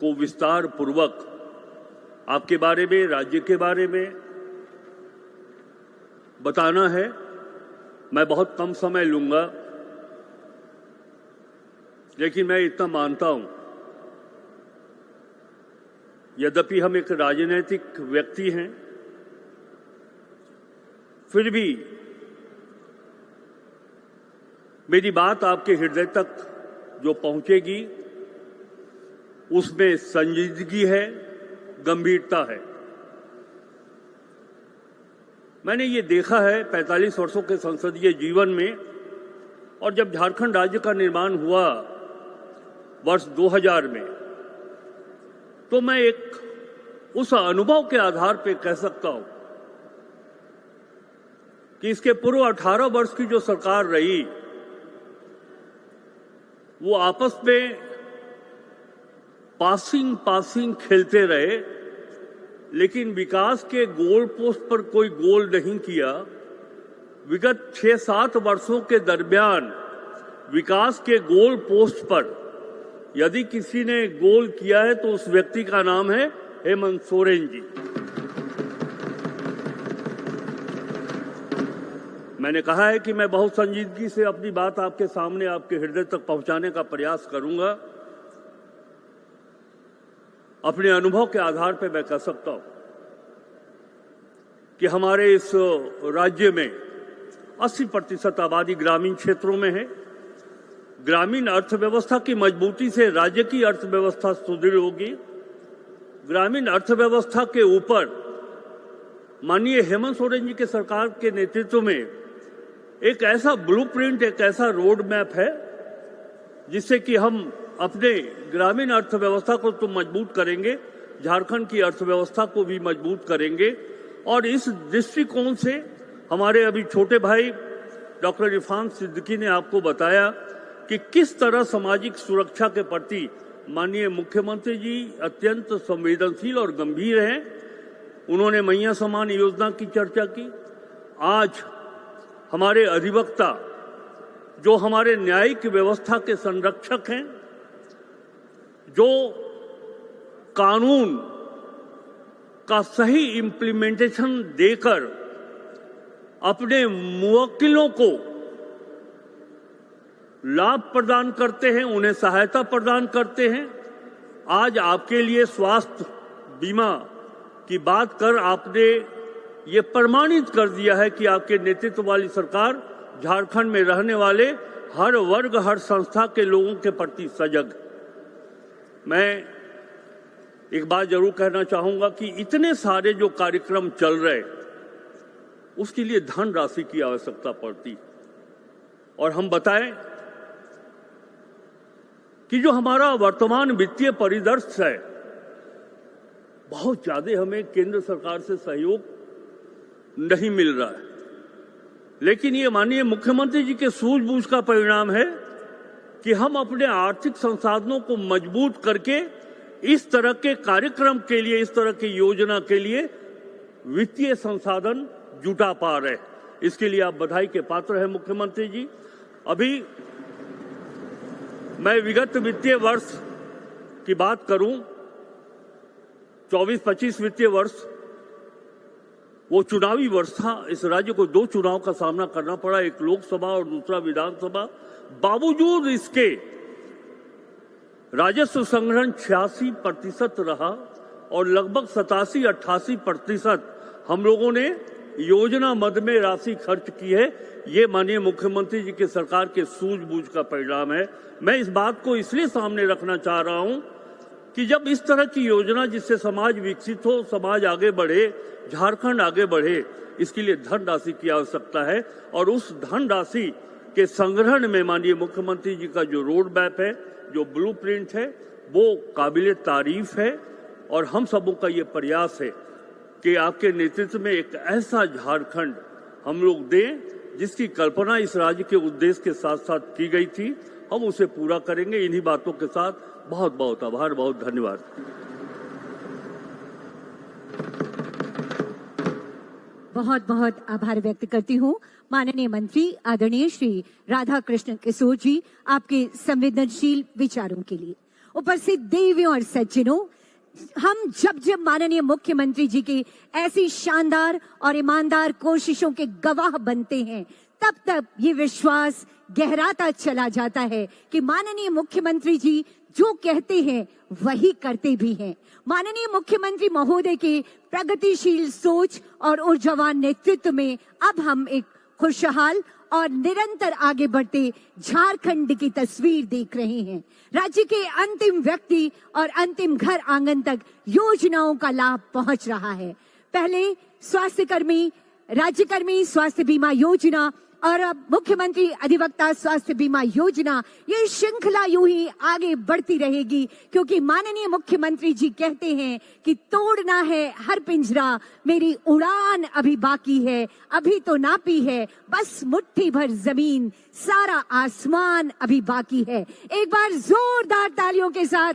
को विस्तार पूर्वक आपके बारे में, राज्य के बारे में बताना है। मैं बहुत कम समय लूंगा, लेकिन मैं इतना मानता हूं, यद्यपि हम एक राजनीतिक व्यक्ति हैं, फिर भी मेरी बात आपके हृदय तक जो पहुंचेगी उसमें संजीदगी है, गंभीरता है। मैंने ये देखा है 45 वर्षों के संसदीय जीवन में, और जब झारखंड राज्य का निर्माण हुआ वर्ष 2000 में, तो मैं एक उस अनुभव के आधार पर कह सकता हूं कि इसके पूर्व 18 वर्ष की जो सरकार रही वो आपस में पासिंग खेलते रहे, लेकिन विकास के गोल पोस्ट पर कोई गोल नहीं किया। विगत 6-7 वर्षों के दरमियान विकास के गोल पोस्ट पर यदि किसी ने गोल किया है तो उस व्यक्ति का नाम है हेमंत सोरेन जी। मैंने कहा है कि मैं बहुत संजीदगी से अपनी बात आपके सामने, आपके हृदय तक पहुंचाने का प्रयास करूंगा। अपने अनुभव के आधार पर मैं कह सकता हूं कि हमारे इस राज्य में 80% आबादी ग्रामीण क्षेत्रों में है। ग्रामीण अर्थव्यवस्था की मजबूती से राज्य की अर्थव्यवस्था सुदृढ़ होगी। ग्रामीण अर्थव्यवस्था के ऊपर माननीय हेमंत सोरेन जी के सरकार के नेतृत्व में एक ऐसा ब्लूप्रिंट, एक ऐसा रोड मैप है जिससे कि हम अपने ग्रामीण अर्थव्यवस्था को तो मजबूत करेंगे, झारखंड की अर्थव्यवस्था को भी मजबूत करेंगे। और इस दृष्टिकोण से हमारे अभी छोटे भाई डॉक्टर इरफान सिद्दीकी ने आपको बताया कि किस तरह सामाजिक सुरक्षा के प्रति माननीय मुख्यमंत्री जी अत्यंत संवेदनशील और गंभीर हैं। उन्होंने मैया समान योजना की चर्चा की। आज हमारे अधिवक्ता, जो हमारे न्यायिक व्यवस्था के संरक्षक हैं, जो कानून का सही इम्प्लीमेंटेशन देकर अपने मुवक्किलों को लाभ प्रदान करते हैं, उन्हें सहायता प्रदान करते हैं। आज आपके लिए स्वास्थ्य बीमा की बात कर आपने ये प्रमाणित कर दिया है कि आपके नेतृत्व वाली सरकार झारखंड में रहने वाले हर वर्ग, हर संस्था के लोगों के प्रति सजग। मैं एक बात जरूर कहना चाहूंगा कि इतने सारे जो कार्यक्रम चल रहे, उसके लिए धन राशि की आवश्यकता पड़ती। और हम बताएं कि जो हमारा वर्तमान वित्तीय परिदृश्य है, बहुत ज्यादा हमें केंद्र सरकार से सहयोग नहीं मिल रहा है। लेकिन ये माननीय मुख्यमंत्री जी के सूझबूझ का परिणाम है कि हम अपने आर्थिक संसाधनों को मजबूत करके इस तरह के कार्यक्रम के लिए, इस तरह की योजना के लिए वित्तीय संसाधन जुटा पा रहे। इसके लिए आप बधाई के पात्र हैं मुख्यमंत्री जी। अभी मैं विगत वित्तीय वर्ष की बात करूं, 24-25 वित्तीय वर्ष वो चुनावी वर्ष था। इस राज्य को 2 चुनाव का सामना करना पड़ा, एक लोकसभा और दूसरा विधानसभा। बावजूद इसके राजस्व संग्रहण 86% रहा और लगभग 87-88% हम लोगों ने योजना मद में राशि खर्च की है। ये माननीय मुख्यमंत्री जी की सरकार के सूझबूझ का परिणाम है। मैं इस बात को इसलिए सामने रखना चाह रहा हूं कि जब इस तरह की योजना जिससे समाज विकसित हो, समाज आगे बढ़े, झारखंड आगे बढ़े, इसके लिए धन राशि की आवश्यकता है। और उस धन राशि के संग्रहण में माननीय मुख्यमंत्री जी का जो रोड मैप है, जो ब्लूप्रिंट है, वो काबिले तारीफ है। और हम सबों का ये प्रयास है कि आपके नेतृत्व में एक ऐसा झारखंड हम लोग दें जिसकी कल्पना इस राज्य के उद्देश्य के साथ साथ की गई थी। हम उसे पूरा करेंगे। इन्हीं बातों के साथ बहुत बहुत आभार, बहुत धन्यवाद। बहुत बहुत आभार व्यक्त करती हूँ माननीय मंत्री आदरणीय श्री राधा कृष्ण किशोर जी, आपके संवेदनशील विचारों के लिए। उपस्थित देवियों और सज्जनों, हम जब जब माननीय मुख्यमंत्री जी की ऐसी शानदार और ईमानदार कोशिशों के गवाह बनते हैं, तब तब ये विश्वास गहराता चला जाता है कि माननीय मुख्यमंत्री जी जो कहते हैं वही करते भी हैं। माननीय मुख्यमंत्री महोदय के प्रगतिशील सोच और ऊर्जावान नेतृत्व में अब हम एक खुशहाल और निरंतर आगे बढ़ते झारखंड की तस्वीर देख रहे हैं। राज्य के अंतिम व्यक्ति और अंतिम घर आंगन तक योजनाओं का लाभ पहुंच रहा है। पहले स्वास्थ्यकर्मी, राज्यकर्मी स्वास्थ्य बीमा योजना और अब मुख्यमंत्री अधिवक्ता स्वास्थ्य बीमा योजना, ये श्रृंखला यूं ही आगे बढ़ती रहेगी, क्योंकि माननीय मुख्यमंत्री जी कहते हैं कि तोड़ना है हर पिंजरा, मेरी उड़ान अभी बाकी है, अभी तो नापी है बस मुट्ठी भर जमीन, सारा आसमान अभी बाकी है। एक बार जोरदार तालियों के साथ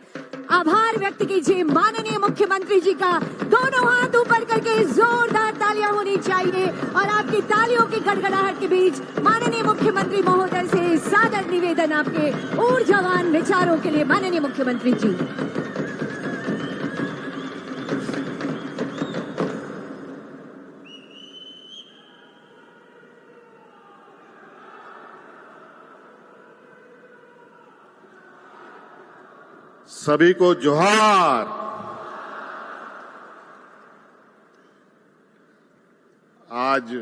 आभार व्यक्त कीजिए माननीय मुख्यमंत्री जी का। दोनों हाथ ऊपर करके जोरदार तालियां होनी चाहिए और आपकी तालियों की गड़गड़ाहट के बीच माननीय मुख्यमंत्री महोदय से सादर निवेदन आपके ऊर्जावान विचारों के लिए। माननीय मुख्यमंत्री जी। सभी को जोहार। आज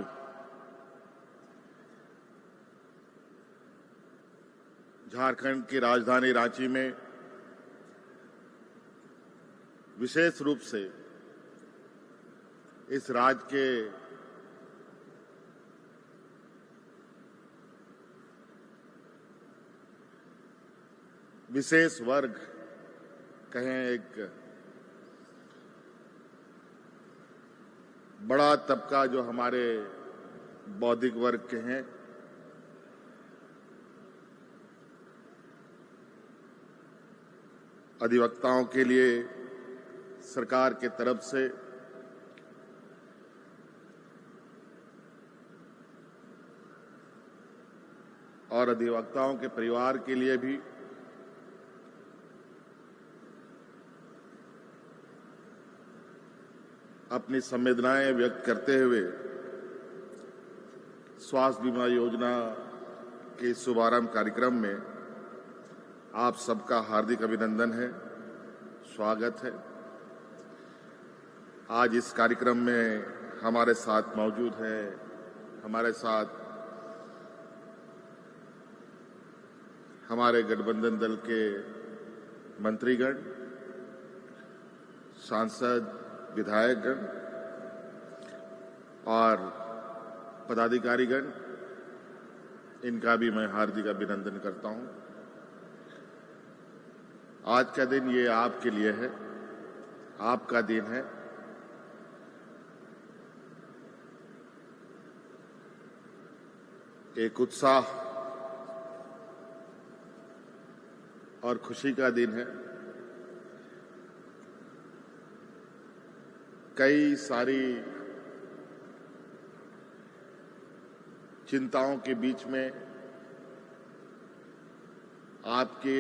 झारखंड की राजधानी रांची में विशेष रूप से इस राज्य के विशेष वर्ग कहें, एक बड़ा तबका जो हमारे बौद्धिक वर्ग के हैं, अधिवक्ताओं के लिए सरकार के तरफ से और अधिवक्ताओं के परिवार के लिए भी अपनी संवेदनाएं व्यक्त करते हुए स्वास्थ्य बीमा योजना के शुभारंभ कार्यक्रम में आप सबका हार्दिक अभिनंदन है, स्वागत है। आज इस कार्यक्रम में हमारे साथ मौजूद है, हमारे साथ हमारे गठबंधन दल के मंत्रीगण, सांसद, विधायकगण और पदाधिकारीगण, इनका भी मैं हार्दिक अभिनंदन करता हूं। आज का दिन ये आपके लिए है, आपका दिन है। एक उत्साह और खुशी का दिन है। कई सारी चिंताओं के बीच में आपकी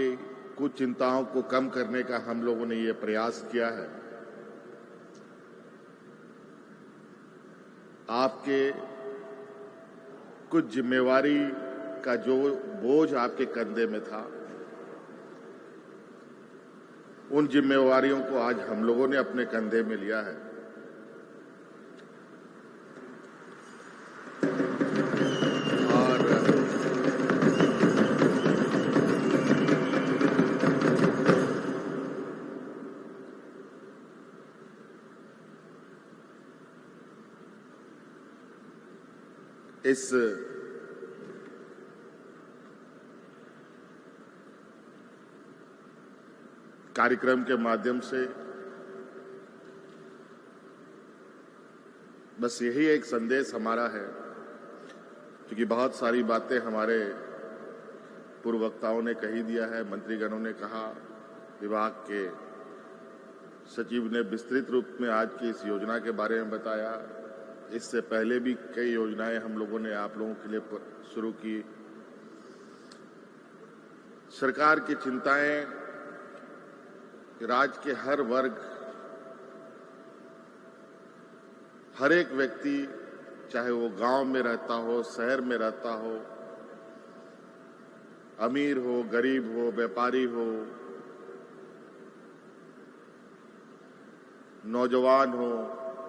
कुछ चिंताओं को कम करने का हम लोगों ने ये प्रयास किया है। आपके कुछ जिम्मेवारी का जो बोझ आपके कंधे में था, उन जिम्मेवारियों को आज हम लोगों ने अपने कंधे में लिया है। इस कार्यक्रम के माध्यम से बस यही एक संदेश हमारा है, क्योंकि बहुत सारी बातें हमारे पूर्व वक्ताओं ने कही दिया है, मंत्रीगणों ने कहा, विभाग के सचिव ने विस्तृत रूप में आज की इस योजना के बारे में बताया। इससे पहले भी कई योजनाएं हम लोगों ने आप लोगों के लिए शुरू की। सरकार की चिंताएं राज्य के हर वर्ग, हर एक व्यक्ति, चाहे वो गांव में रहता हो, शहर में रहता हो, अमीर हो, गरीब हो, व्यापारी हो, नौजवान हो,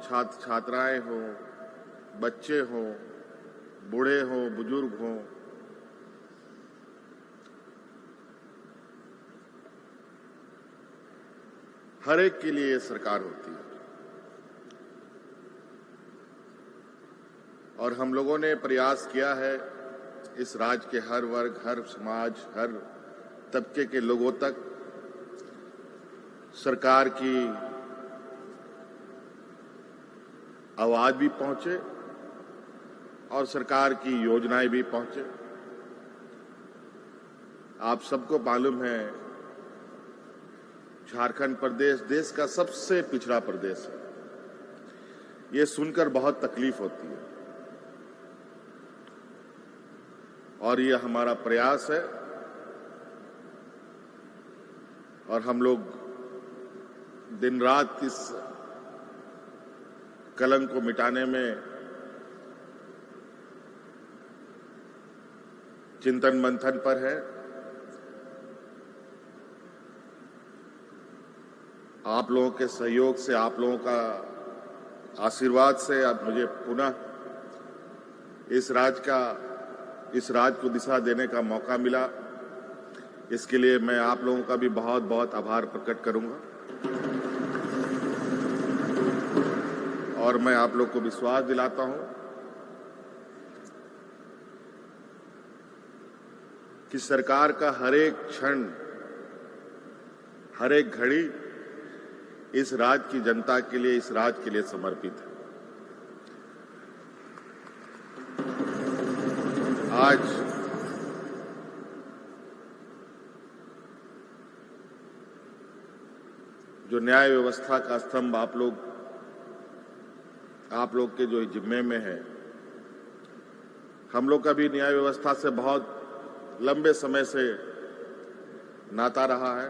छात्र छात्राएं हो, बच्चे हो, बूढ़े हो, बुजुर्ग हो, हर एक के लिए ये सरकार होती है। और हम लोगों ने प्रयास किया है इस राज्य के हर वर्ग, हर समाज, हर तबके के लोगों तक सरकार की आवाज भी पहुंचे और सरकार की योजनाएं भी पहुंचे। आप सबको मालूम है, झारखंड प्रदेश देश का सबसे पिछड़ा प्रदेश है। ये सुनकर बहुत तकलीफ होती है और ये हमारा प्रयास है और हम लोग दिन रात इस कलंक को मिटाने में चिंतन मंथन पर है। आप लोगों के सहयोग से, आप लोगों का आशीर्वाद से अब मुझे पुनः इस राज्य को दिशा देने का मौका मिला। इसके लिए मैं आप लोगों का भी बहुत बहुत आभार प्रकट करूंगा और मैं आप लोग को विश्वास दिलाता हूं कि सरकार का हर एक क्षण, हर एक घड़ी इस राज्य की जनता के लिए, इस राज्य के लिए समर्पित है। आज जो न्याय व्यवस्था का स्तंभ आप लोग के जो जिम्मे में है, हम लोग का भी न्याय व्यवस्था से बहुत लंबे समय से नाता रहा है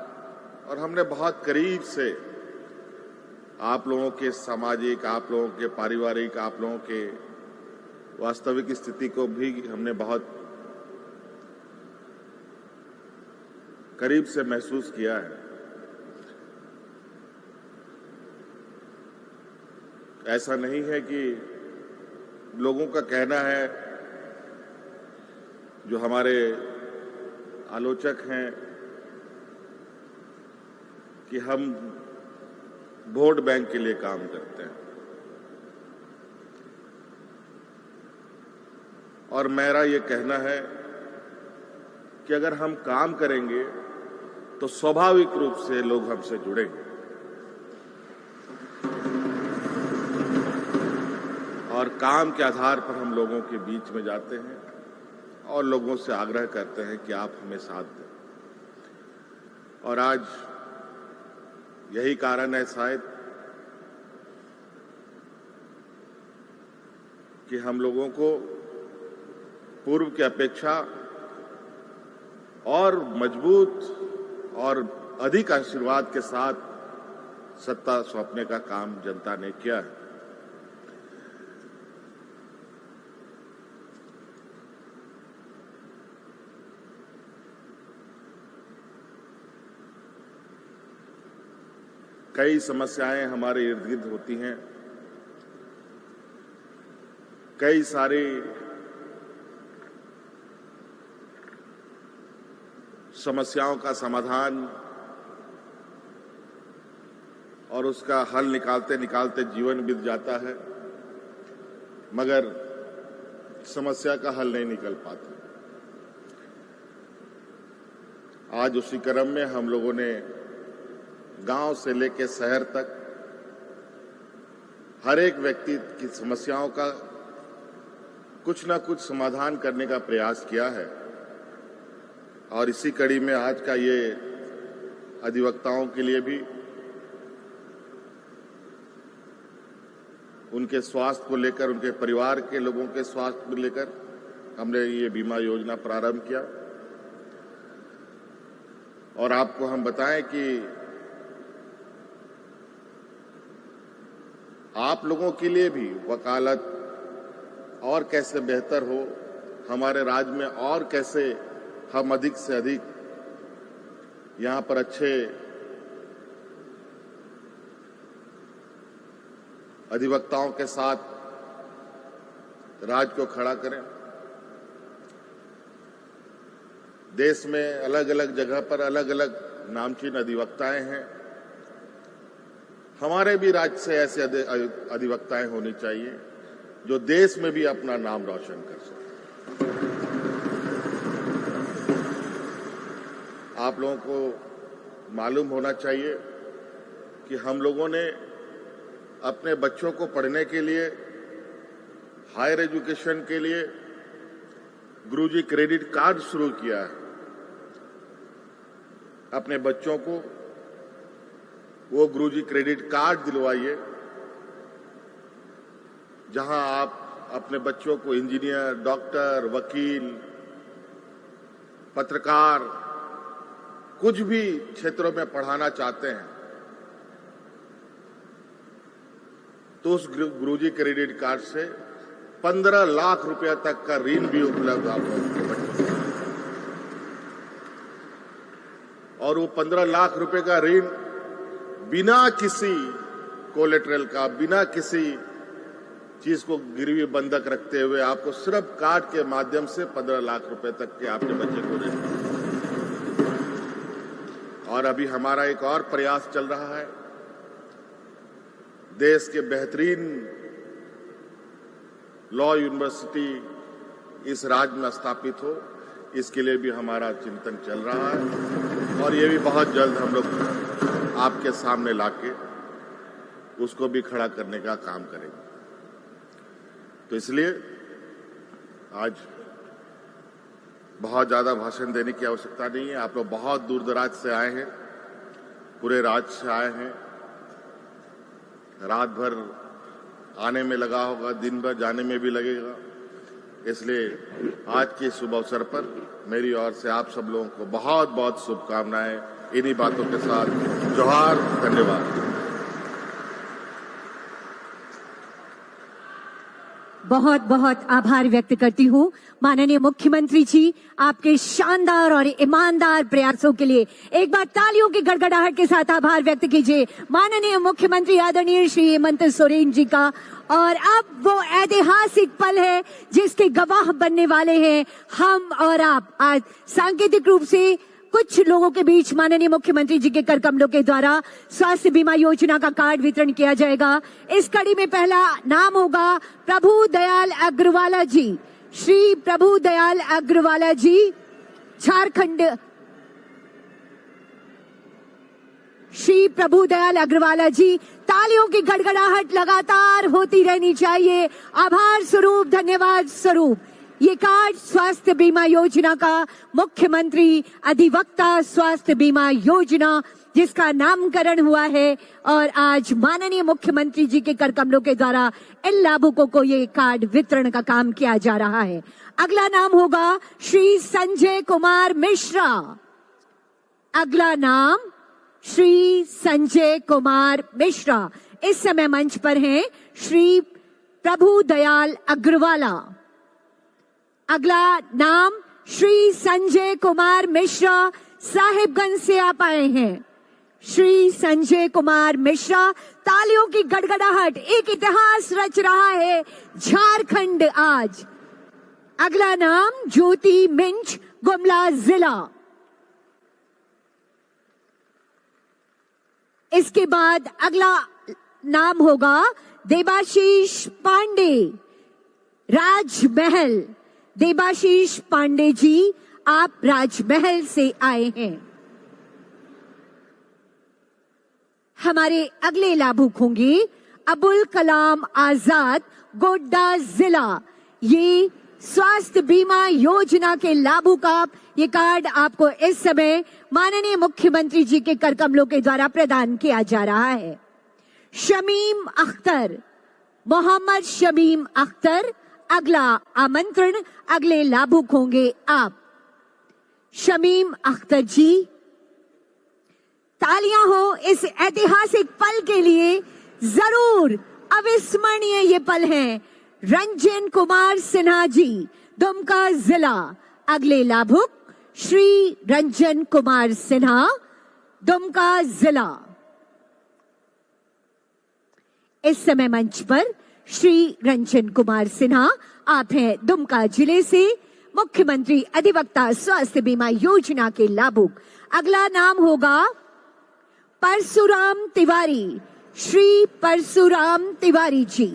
और हमने बहुत करीब से आप लोगों के सामाजिक, आप लोगों के पारिवारिक, आप लोगों के वास्तविक स्थिति को भी हमने बहुत करीब से महसूस किया है। ऐसा नहीं है कि लोगों का कहना है, जो हमारे आलोचक हैं, कि हम वोट बैंक के लिए काम करते हैं और मेरा ये कहना है कि अगर हम काम करेंगे तो स्वाभाविक रूप से लोग हमसे जुड़ेंगे और काम के आधार पर हम लोगों के बीच में जाते हैं और लोगों से आग्रह करते हैं कि आप हमें साथ दें। और आज यही कारण है शायद कि हम लोगों को पूर्व की अपेक्षा और मजबूत और अधिक आशीर्वाद के साथ सत्ता सौंपने का काम जनता ने किया है। कई समस्याएं हमारे इर्द गिर्द होती हैं, कई सारी समस्याओं का समाधान और उसका हल निकालते निकालते जीवन बीत जाता है, मगर समस्या का हल नहीं निकल पाता। आज उसी क्रम में हम लोगों ने गांव से लेकर शहर तक हर एक व्यक्ति की समस्याओं का कुछ ना कुछ समाधान करने का प्रयास किया है और इसी कड़ी में आज का ये अधिवक्ताओं के लिए भी उनके स्वास्थ्य को लेकर, उनके परिवार के लोगों के स्वास्थ्य को लेकर हमने ये बीमा योजना प्रारंभ किया। और आपको हम बताएं कि आप लोगों के लिए भी वकालत और कैसे बेहतर हो, हमारे राज्य में और कैसे हम अधिक से अधिक यहाँ पर अच्छे अधिवक्ताओं के साथ राज्य को खड़ा करें। देश में अलग अलग जगह पर अलग अलग नामचीन अधिवक्ताएं हैं, हमारे भी राज्य से ऐसे अधिवक्ताएं होनी चाहिए जो देश में भी अपना नाम रोशन कर सके। आप लोगों को मालूम होना चाहिए कि हम लोगों ने अपने बच्चों को पढ़ने के लिए, हायर एजुकेशन के लिए गुरुजी क्रेडिट कार्ड शुरू किया है। अपने बच्चों को वो गुरुजी क्रेडिट कार्ड दिलवाइए, जहां आप अपने बच्चों को इंजीनियर, डॉक्टर, वकील, पत्रकार, कुछ भी क्षेत्रों में पढ़ाना चाहते हैं तो उस गुरुजी क्रेडिट कार्ड से 15 लाख रुपया तक का ऋण भी उपलब्ध आप लोगों के बच्चों को। और वो 15 लाख रुपए का ऋण बिना किसी कोलेटरल का, बिना किसी चीज को गिरवी बंधक रखते हुए आपको सिर्फ कार्ड के माध्यम से 15 लाख रुपए तक के आपके बच्चे को ऋण। और अभी हमारा एक और प्रयास चल रहा है, देश के बेहतरीन लॉ यूनिवर्सिटी इस राज्य में स्थापित हो, इसके लिए भी हमारा चिंतन चल रहा है और ये भी बहुत जल्द हम लोग आपके सामने लाके उसको भी खड़ा करने का काम करेंगे। तो इसलिए आज बहुत ज्यादा भाषण देने की आवश्यकता नहीं है। आप लोग बहुत दूर दराज से आए हैं, पूरे राज्य से आए हैं, रात भर आने में लगा होगा, दिन भर जाने में भी लगेगा। इसलिए आज के शुभ अवसर पर मेरी ओर से आप सब लोगों को बहुत बहुत शुभकामनाएं। इन्हीं बातों के साथ जोहार, धन्यवाद। बहुत बहुत आभार व्यक्त करती हूँ माननीय मुख्यमंत्री जी, आपके शानदार और ईमानदार प्रयासों के लिए एक बार तालियों की गड़गड़ाहट के साथ आभार व्यक्त कीजिए माननीय मुख्यमंत्री आदरणीय श्री हेमंत सोरेन जी का। और अब वो ऐतिहासिक पल है जिसके गवाह बनने वाले हैं हम और आप। आज सांकेतिक रूप से कुछ लोगों के बीच माननीय मुख्यमंत्री जी के कर कमलों के द्वारा स्वास्थ्य बीमा योजना का कार्ड वितरण किया जाएगा। इस कड़ी में पहला नाम होगा प्रभु दयाल अग्रवाला जी। श्री प्रभु दयाल अग्रवाला जी, झारखंड। श्री प्रभु दयाल अग्रवाला जी, तालियों की गड़गड़ाहट लगातार होती रहनी चाहिए। आभार स्वरूप, धन्यवाद स्वरूप। ये कार्ड स्वास्थ्य बीमा योजना का मुख्यमंत्री अधिवक्ता स्वास्थ्य बीमा योजना जिसका नामकरण हुआ है और आज माननीय मुख्यमंत्री जी के कर कमलों के द्वारा इन लाभुकों को ये कार्ड वितरण का काम किया जा रहा है। अगला नाम होगा श्री संजय कुमार मिश्रा। अगला नाम श्री संजय कुमार मिश्रा। इस समय मंच पर हैं श्री प्रभु दयाल अग्रवाला। अगला नाम श्री संजय कुमार मिश्रा साहिबगंज से आप आए हैं। श्री संजय कुमार मिश्रा, तालियों की गड़गड़ाहट, एक इतिहास रच रहा है झारखंड आज। अगला नाम ज्योति मिंच, गुमला जिला। इसके बाद अगला नाम होगा देबाशीष पांडे, राजमहल। देबाशीष पांडे जी, आप राजमहल से आए हैं। हमारे अगले लाभुक होंगे अबुल कलाम आजाद, गोड्डा जिला। ये स्वास्थ्य बीमा योजना के लाभुक आप, ये कार्ड आपको इस समय माननीय मुख्यमंत्री जी के कर कमलों के द्वारा प्रदान किया जा रहा है। शमीम अख्तर, मोहम्मद शमीम अख्तर, अगला आमंत्रण, अगले लाभुक होंगे आप। शमीम अख्तर जी, तालियां हो इस ऐतिहासिक पल के लिए। जरूर अविस्मरणीय ये पल है। रंजन कुमार सिन्हा जी, दुमका जिला। अगले लाभुक श्री रंजन कुमार सिन्हा, दुमका जिला। इस समय मंच पर श्री रंजन कुमार सिन्हा, आप हैं दुमका जिले से, मुख्यमंत्री अधिवक्ता स्वास्थ्य बीमा योजना के लाभुक। अगला नाम होगा परशुराम तिवारी, श्री परशुराम तिवारी जी।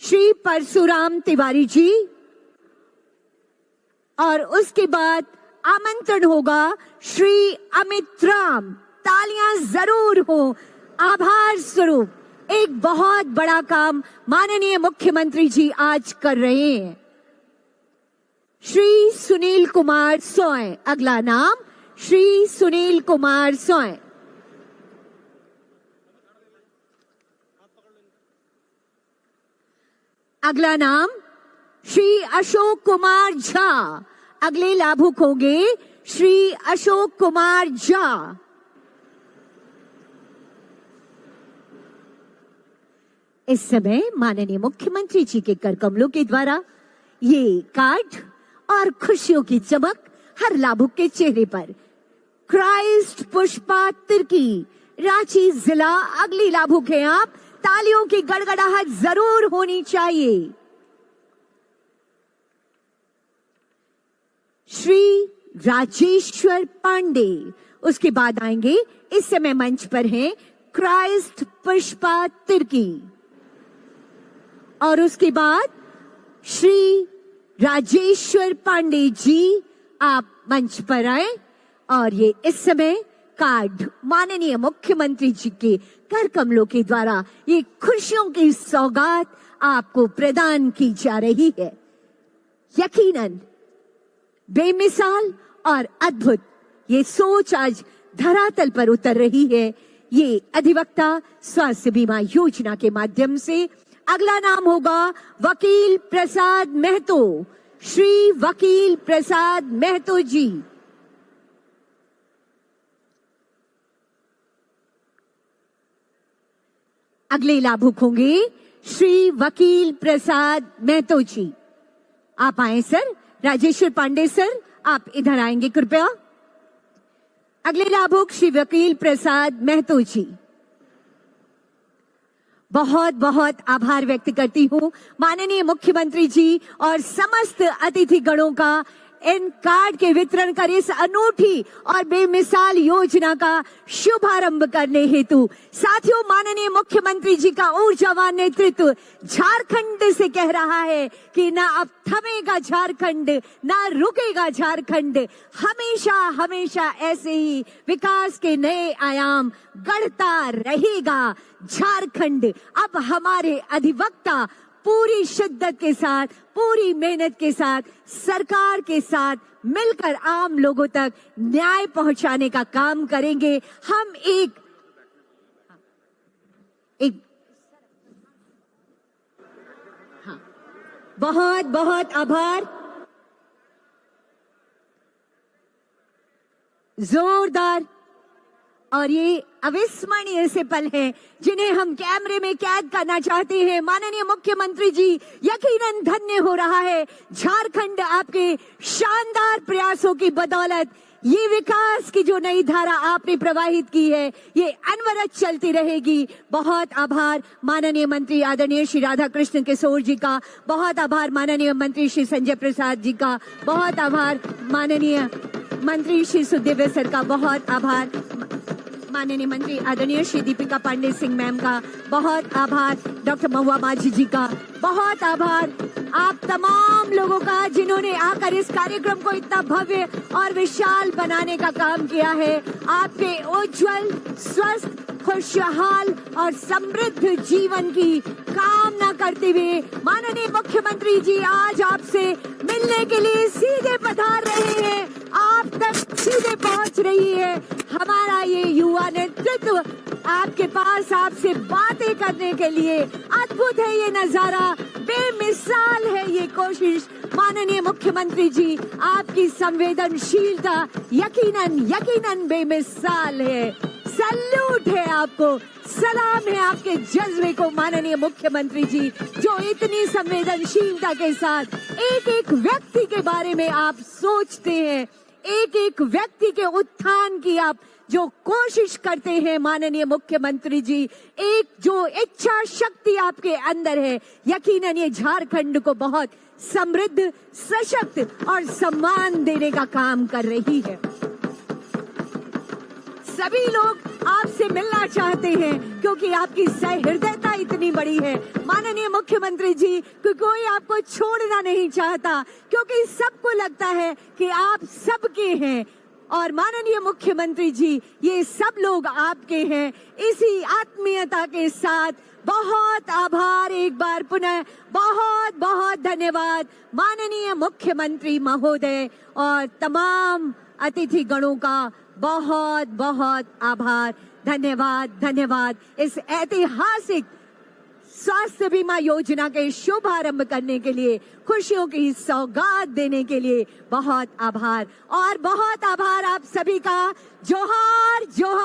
श्री परशुराम तिवारी जी, और उसके बाद आमंत्रण होगा श्री अमित राम। तालियां जरूर हो आभार स्वरूप। एक बहुत बड़ा काम माननीय मुख्यमंत्री जी आज कर रहे हैं। श्री सुनील कुमार सोय, अगला नाम श्री सुनील कुमार सोय। अगला नाम श्री अशोक कुमार झा। अगले लाभुक होंगे श्री अशोक कुमार झा। इस समय माननीय मुख्यमंत्री जी के कर कमलों के द्वारा ये कार्ड और खुशियों की चमक हर लाभुक के चेहरे पर। क्राइस्ट पुष्पा तिर्की, रांची जिला। अगली लाभुक है आप। तालियों की गड़गड़ाहट जरूर होनी चाहिए। श्री राजेश्वर पांडे। उसके बाद आएंगे, इस समय मंच पर हैं क्राइस्ट पुष्पा तिर्की। और उसके बाद श्री राजेश्वर पांडे जी आप मंच पर आए और ये इस समय कार्ड माननीय मुख्यमंत्री जी के कर कमलों के द्वारा ये खुशियों की सौगात आपको प्रदान की जा रही है। यकीनन बेमिसाल और अद्भुत ये सोच आज धरातल पर उतर रही है, ये अधिवक्ता स्वास्थ्य बीमा योजना के माध्यम से। अगला नाम होगा वकील प्रसाद महतो, श्री वकील प्रसाद महतो जी। अगले लाभुक होंगे श्री वकील प्रसाद महतो जी। आप आए सर। राजेश्वर पांडे सर आप इधर आएंगे कृपया। अगले लाभुक श्री वकील प्रसाद महतो जी। बहुत बहुत आभार व्यक्त करती हूँ माननीय मुख्यमंत्री जी और समस्त अतिथि गणों का इन कार्ड के वितरण कर इस अनूठी और बेमिसाल योजना का शुभारंभ करने हेतु। साथियों, माननीय मुख्यमंत्री जी का ऊर्जावान नेतृत्व झारखंड से कह रहा है कि ना अब थमेगा झारखंड, ना रुकेगा झारखंड। हमेशा हमेशा ऐसे ही विकास के नए आयाम गढ़ता रहेगा झारखंड। अब हमारे अधिवक्ता पूरी शिद्दत के साथ, पूरी मेहनत के साथ, सरकार के साथ मिलकर आम लोगों तक न्याय पहुंचाने का काम करेंगे। हम एक हाँ, बहुत बहुत आभार। जोरदार और ये अविस्मरणीय से पल हैं जिन्हें हम कैमरे में कैद करना चाहते हैं। माननीय मुख्यमंत्री जी, यकीनन धन्य हो रहा है झारखंड आपके शानदार प्रयासों की बदौलत। ये विकास की जो नई धारा आपने प्रवाहित की है ये अनवरत चलती रहेगी। बहुत आभार माननीय मंत्री आदरणीय श्री राधा कृष्ण किशोर जी का। बहुत आभार माननीय मंत्री श्री संजय प्रसाद जी का। बहुत आभार माननीय मंत्री श्री सुदेव सर का। बहुत आभार माननीय मंत्री आदरणीय श्री दीपिका पांडे सिंह मैम का। बहुत आभार डॉक्टर महुआ माझी जी का। बहुत आभार आप तमाम लोगों का जिन्होंने आकर इस कार्यक्रम को इतना भव्य और विशाल बनाने का काम किया है। आपके उज्जवल, स्वस्थ, खुशहाल और समृद्ध जीवन की कामना करते हुए माननीय मुख्यमंत्री जी आज आपसे मिलने के लिए सीधे पधार रहे हैं। आप तक सीधे पहुंच रही है हमारा ये युवा नेतृत्व आपके पास आपसे बातें करने के लिए। अद्भुत है ये नजारा, बेमिसाल है ये कोशिश। माननीय मुख्यमंत्री जी, आपकी संवेदनशीलता यकीनन बेमिसाल है। सैल्यूट है आपको, सलाम है आपके जज्बे को माननीय मुख्यमंत्री जी, जो इतनी संवेदनशीलता के साथ एक एक व्यक्ति के बारे में आप सोचते हैं, एक एक व्यक्ति के उत्थान की आप जो कोशिश करते हैं माननीय मुख्यमंत्री जी। एक जो इच्छा शक्ति आपके अंदर है, यकीनन ये झारखंड को बहुत समृद्ध, सशक्त और सम्मान देने का काम कर रही है। सभी लोग आपसे मिलना चाहते हैं क्योंकि आपकी सहृदयता इतनी बड़ी है माननीय मुख्यमंत्री जी कि कोई आपको छोड़ना नहीं चाहता क्योंकि सबको लगता है कि आप सबके हैं और माननीय मुख्यमंत्री जी ये सब लोग आपके हैं। इसी आत्मीयता के साथ बहुत आभार, एक बार पुनः बहुत बहुत धन्यवाद माननीय मुख्यमंत्री महोदय और तमाम अतिथि गणों का बहुत बहुत आभार। धन्यवाद धन्यवाद। इस ऐतिहासिक स्वास्थ्य बीमा योजना के शुभारंभ करने के लिए, खुशियों की सौगात देने के लिए बहुत आभार और बहुत आभार आप सभी का। जोहार जोहार।